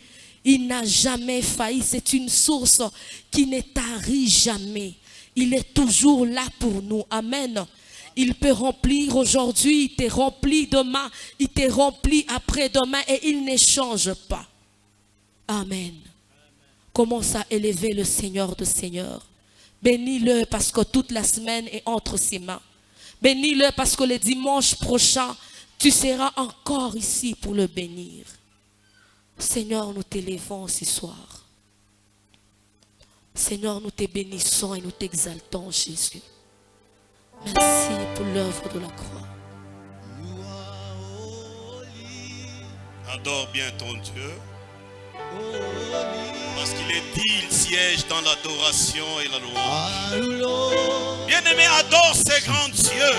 Il n'a jamais failli. C'est une source qui ne tarit jamais. Il est toujours là pour nous. Amen. Il peut remplir aujourd'hui, il te remplit demain, il te remplit après-demain et il ne change pas. Amen. Commence à élever le Seigneur de Seigneurs. Bénis-le parce que toute la semaine est entre ses mains. Bénis-le parce que le dimanche prochain, tu seras encore ici pour le bénir. Seigneur, nous t'élevons ce soir. Seigneur, nous te bénissons et nous t'exaltons, Jésus. Merci pour l'œuvre de la croix. Adore bien ton Dieu. Parce qu'il est dit, il siège dans l'adoration et la louange. Bien-aimé, adore ce grand Dieu.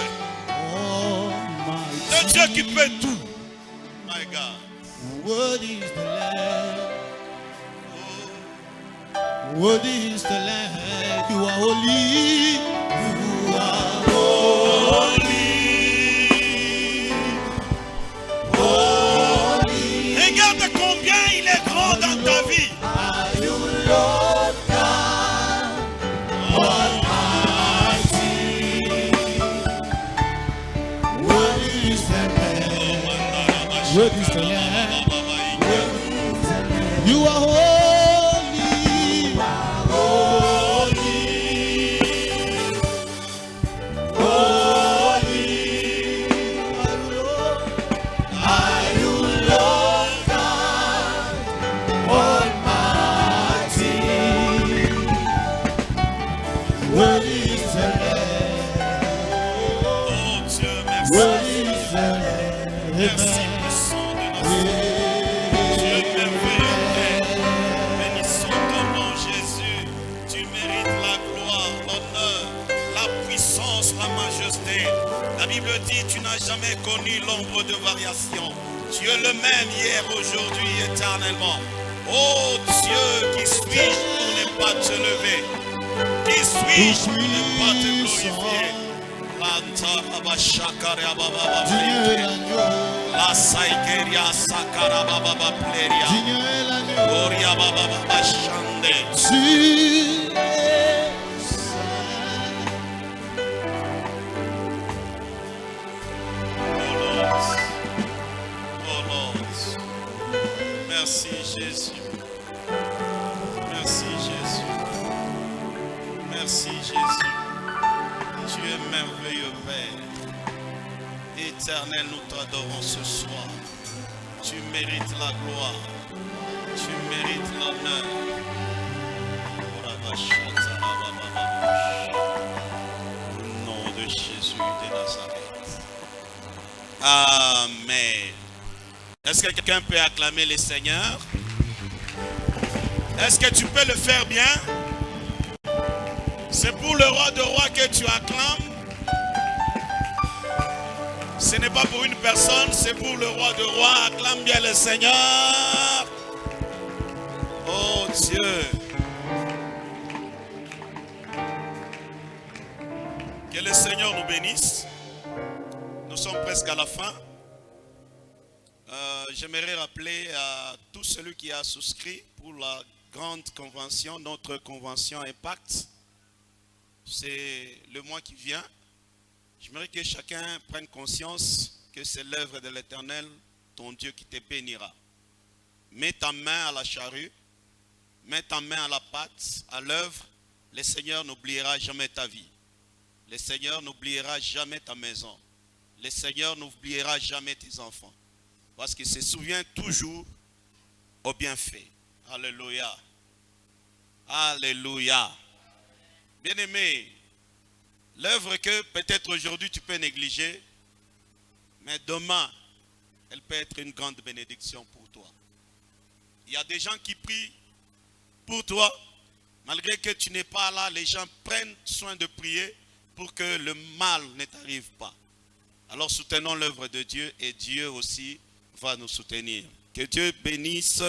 Le Dieu qui peut tout. My God. Worthy is the Lamb. Worthy is the Lamb. You are holy. You are holy. Holy. Regarde combien il est grand dans ta vie. Are you Lord God Almighty? Worthy is the Lamb. Worthy is the Lamb. You are holy. You are holy. Holy. Are you Lord God Almighty? Worthy is the Lamb. Oh Dieu, merci. Worthy is the Lamb. Merci, puissant de notre Dieu merveilleux. Bénissons ton nom, Jésus. Tu mérites la gloire, l'honneur, la puissance, la majesté. La Bible dit, tu n'as jamais connu l'ombre de variation. Tu es le même hier, aujourd'hui, éternellement. Oh Dieu, qui suis-je pour ne pas te lever? Qui suis-je pour ne pas te glorifier? Lanta abashakare ababa la saikeria sakara baba pleria gloria baba shande. Oh Lord, merci Jésus, merci Jésus, merci Jésus. Tu es merveilleux Père, éternel, nous t'adorons ce soir. Tu mérites la gloire, tu mérites l'honneur. Au nom de Jésus de Nazareth. Amen. Est-ce que quelqu'un peut acclamer le Seigneur? Est-ce que tu peux le faire bien? C'est pour le roi de rois que tu acclames. Ce n'est pas pour une personne, c'est pour le roi de rois. Acclame bien le Seigneur. Oh Dieu. Que le Seigneur nous bénisse. Nous sommes presque à la fin. J'aimerais rappeler à tout celui qui a souscrit pour la grande convention, notre convention Impact. C'est le mois qui vient. J'aimerais que chacun prenne conscience que c'est l'œuvre de l'Éternel, ton Dieu, qui te bénira. Mets ta main à la charrue, mets ta main à la pâte, à l'œuvre. Le Seigneur n'oubliera jamais ta vie. Le Seigneur n'oubliera jamais ta maison. Le Seigneur n'oubliera jamais tes enfants. Parce qu'il se souvient toujours au bienfait. Alléluia. Alléluia. Bien-aimé, l'œuvre que peut-être aujourd'hui tu peux négliger, mais demain, elle peut être une grande bénédiction pour toi. Il y a des gens qui prient pour toi, malgré que tu n'es pas là, les gens prennent soin de prier pour que le mal ne t'arrive pas. Alors soutenons l'œuvre de Dieu et Dieu aussi va nous soutenir. Que Dieu bénisse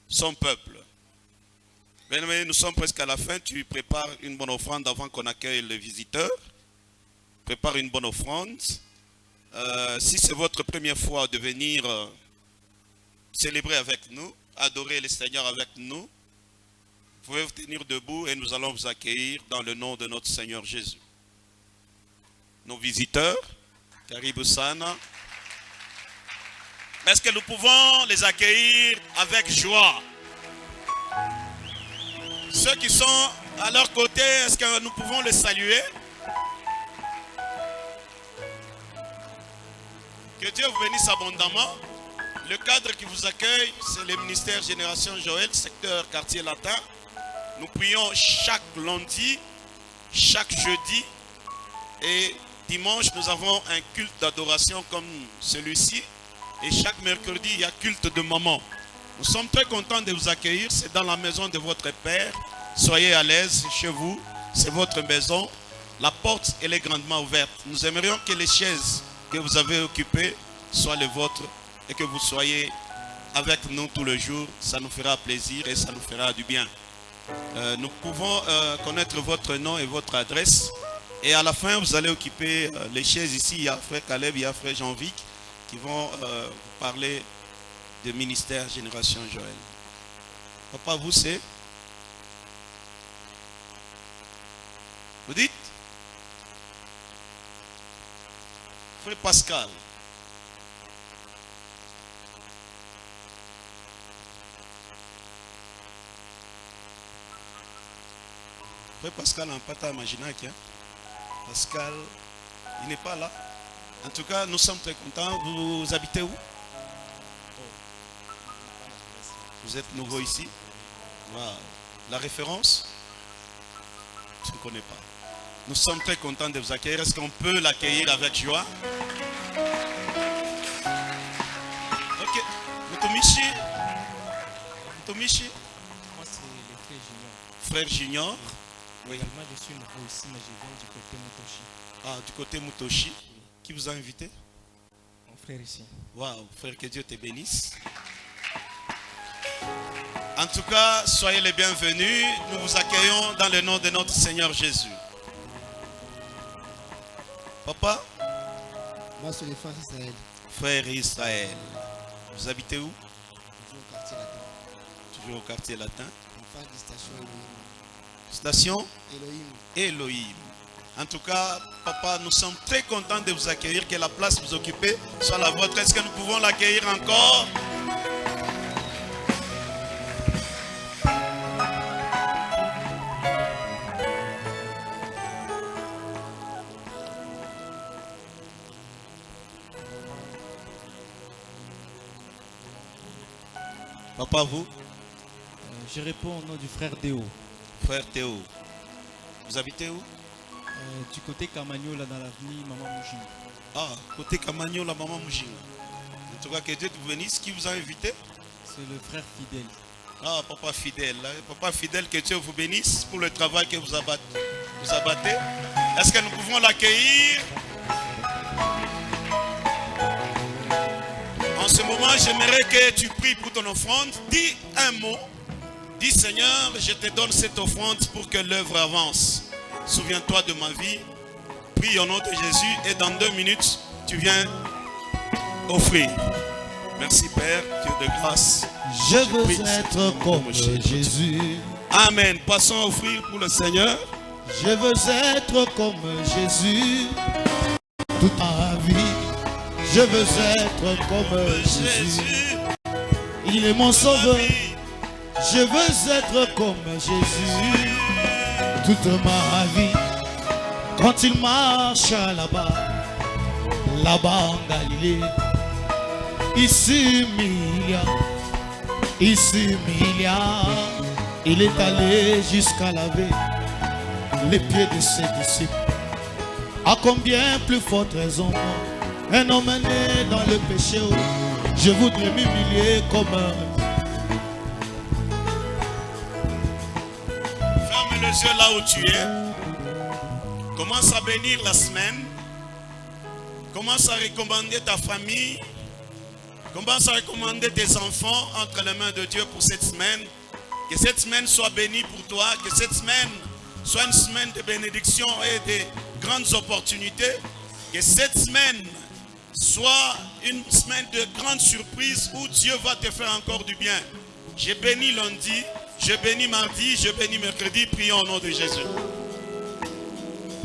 son peuple. Bien-aimé, nous sommes presque à la fin. Tu prépares une bonne offrande avant qu'on accueille les visiteurs. Prépare une bonne offrande. Si c'est votre première fois de venir célébrer avec nous, adorer le Seigneur avec nous, vous pouvez vous tenir debout et nous allons vous accueillir dans le nom de notre Seigneur Jésus. Nos visiteurs, Karibu Sana. Est-ce que nous pouvons les accueillir avec joie? Ceux qui sont à leur côté, est-ce que nous pouvons les saluer? Que Dieu vous bénisse abondamment. Le cadre qui vous accueille, c'est le ministère Génération Joël, secteur quartier latin. Nous prions chaque lundi, chaque jeudi et dimanche, nous avons un culte d'adoration comme celui-ci. Et chaque mercredi, il y a culte de maman. Nous sommes très contents de vous accueillir. C'est dans la maison de votre Père. Soyez à l'aise chez vous. C'est votre maison. La porte, elle est grandement ouverte. Nous aimerions que les chaises que vous avez occupées soient les vôtres et que vous soyez avec nous tout le jour. Ça nous fera plaisir et ça nous fera du bien. Nous pouvons connaître votre nom et votre adresse. Et à la fin, vous allez occuper les chaises ici. Il y a frère Caleb, il y a frère Jean-Vic qui vont vous parler du ministère Génération Joël. Papa, vous c'est? Vous dites? Frère Pascal. Frère Pascal, on peut t'imaginer qu'il y a Pascal, il n'est pas là. En tout cas, nous sommes très contents. Vous habitez où? Vous êtes nouveau ici? Wow. La référence? Je ne connais pas. Nous sommes très contents de vous accueillir. Est-ce qu'on peut l'accueillir avec joie? Ok. Mutomichi? Mutomichi? Moi, c'est le frère Junior. Frère Junior? Oui. Également, je suis nouveau ici, mais je viens du côté Mutoshi. Ah, du côté Mutoshi. Qui vous a invité? Mon frère ici. Waouh, frère, que Dieu te bénisse. En tout cas, soyez les bienvenus. Nous vous accueillons dans le nom de notre Seigneur Jésus. Papa? Moi, c'est le frère Israël. Frère Israël. Vous habitez où? Toujours au quartier latin. Toujours au quartier latin. En face de station Elohim. Station Elohim. Elohim. En tout cas, papa, nous sommes très contents de vous accueillir, que la place que vous occupez soit la vôtre. Est-ce que nous pouvons l'accueillir encore? Papa, vous? Je réponds au nom du frère Déo. Frère Théo. Vous habitez où? Du côté Kamagno, là dans l'avenue Maman Moujin. Ah, côté Kamagno, la maman Moujina. En tout cas, que Dieu vous bénisse. Qui vous a invité? C'est le frère fidèle. Ah, papa fidèle. Papa fidèle, que Dieu vous bénisse pour le travail que vous abattez. Est-ce que nous pouvons l'accueillir? En ce moment, j'aimerais que tu pries pour ton offrande. Dis un mot. Dis, Seigneur, je te donne cette offrande pour que l'œuvre avance. Souviens-toi de ma vie. Prie au nom de Jésus et dans 2 minutes, tu viens offrir. Merci Père, Dieu de grâce. Je veux être comme Jésus. Amen. Passons à offrir pour le Seigneur. Je veux être comme Jésus. Toute ma vie. Je veux être comme Jésus. Il est mon sauveur. Je veux être comme Jésus. Toute ma vie. Quand il marche là-bas en Galilée, ici milliard, il est allé jusqu'à laver les pieds de ses disciples. À combien plus forte raison, un homme né dans le péché, je voudrais m'humilier comme un... Ferme les yeux là où tu es. Commence à bénir la semaine. Commence à recommander ta famille. Commence à recommander tes enfants entre les mains de Dieu pour cette semaine. Que cette semaine soit bénie pour toi. Que cette semaine soit une semaine de bénédiction et de grandes opportunités. Que cette semaine soit une semaine de grandes surprises où Dieu va te faire encore du bien. Je bénis lundi, je bénis mardi, je bénis mercredi. Prions au nom de Jésus.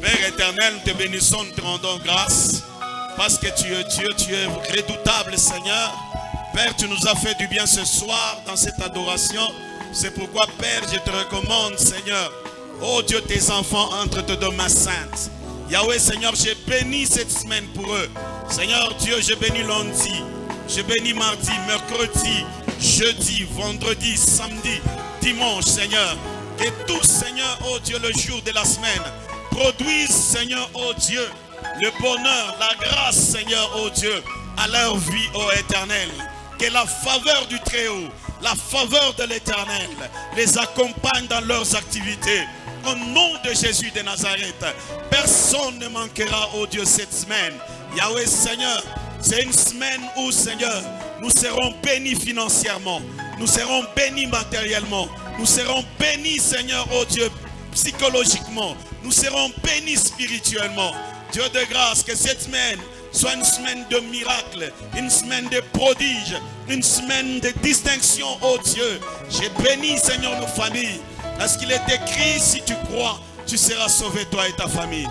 Père éternel, nous te bénissons, nous te rendons grâce. Parce que tu es Dieu, tu es redoutable Seigneur. Père, tu nous as fait du bien ce soir dans cette adoration. C'est pourquoi Père, je te recommande Seigneur. Oh Dieu, tes enfants entre tes 2 mains saintes. Yahweh Seigneur, je bénis cette semaine pour eux. Seigneur Dieu, je bénis lundi. Je bénis mardi, mercredi, jeudi, vendredi, samedi, dimanche Seigneur. Que tout Seigneur, oh Dieu, le jour de la semaine produise Seigneur, oh Dieu, le bonheur, la grâce, Seigneur, oh Dieu, à leur vie, oh Éternel. Que la faveur du Très-Haut, la faveur de l'Éternel les accompagne dans leurs activités. Au nom de Jésus de Nazareth, personne ne manquera, oh Dieu, cette semaine. Yahweh, Seigneur, c'est une semaine où, Seigneur, Nous serons bénis financièrement. Nous serons bénis matériellement. Nous serons bénis, Seigneur, oh Dieu, psychologiquement. Nous serons bénis spirituellement. Dieu de grâce, que cette semaine soit une semaine de miracles, une semaine de prodiges, une semaine de distinction, oh Dieu. J'ai béni, Seigneur, nos familles. Parce qu'il est écrit, si tu crois, tu seras sauvé, toi et ta famille.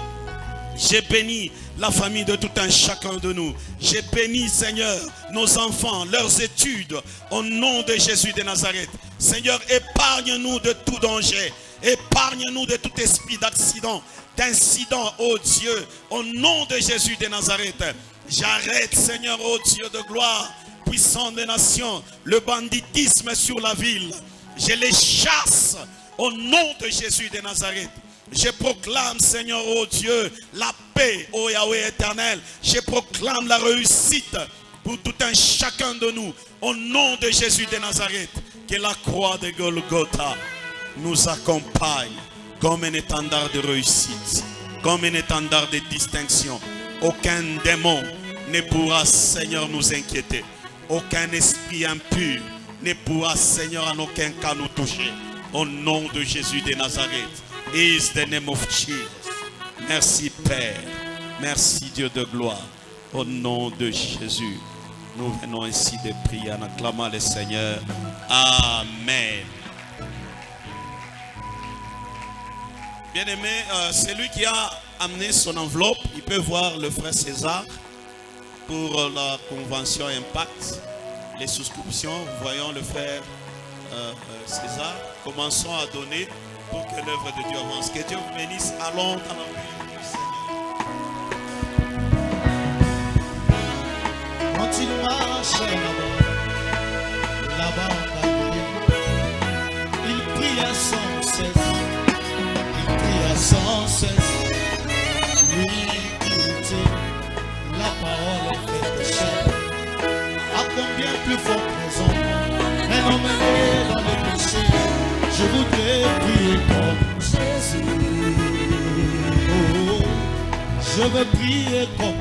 J'ai béni la famille de tout un chacun de nous. J'ai béni, Seigneur, nos enfants, leurs études, au nom de Jésus de Nazareth. Seigneur, épargne-nous de tout danger. Épargne-nous de tout esprit d'accident, d'incident, oh Dieu, au nom de Jésus de Nazareth. J'arrête, Seigneur, oh Dieu de gloire, puissant des nations, le banditisme sur la ville. Je les chasse au nom de Jésus de Nazareth. Je proclame, Seigneur, oh Dieu, la paix, oh Yahweh éternel. Je proclame la réussite pour tout un chacun de nous. Au nom de Jésus de Nazareth, que la croix de Golgotha nous accompagne comme un étendard de réussite, comme un étendard de distinction. Aucun démon ne pourra, Seigneur, nous inquiéter. Aucun esprit impur ne pourra, Seigneur, en aucun cas nous toucher. Au nom de Jésus de Nazareth. Is the name of Jesus. Merci Père. Merci Dieu de gloire. Au nom de Jésus. Nous venons ici de prier en acclamant le Seigneur. Amen. Bien-aimé, celui qui a amené son enveloppe, il peut voir le frère César pour la convention Impact, les souscriptions. Voyons le frère César. Commençons à donner pour que l'œuvre de Dieu avance. Que Dieu vous bénisse. Allons dans la prière du Seigneur. Quand il marchait là-bas, il pria sans cesse, sans cesse. Lui qui était la parole faite chair. À combien plus fort présent, un homme né dans le péché. Je voudrais prier comme Jésus. Oh, je veux prier comme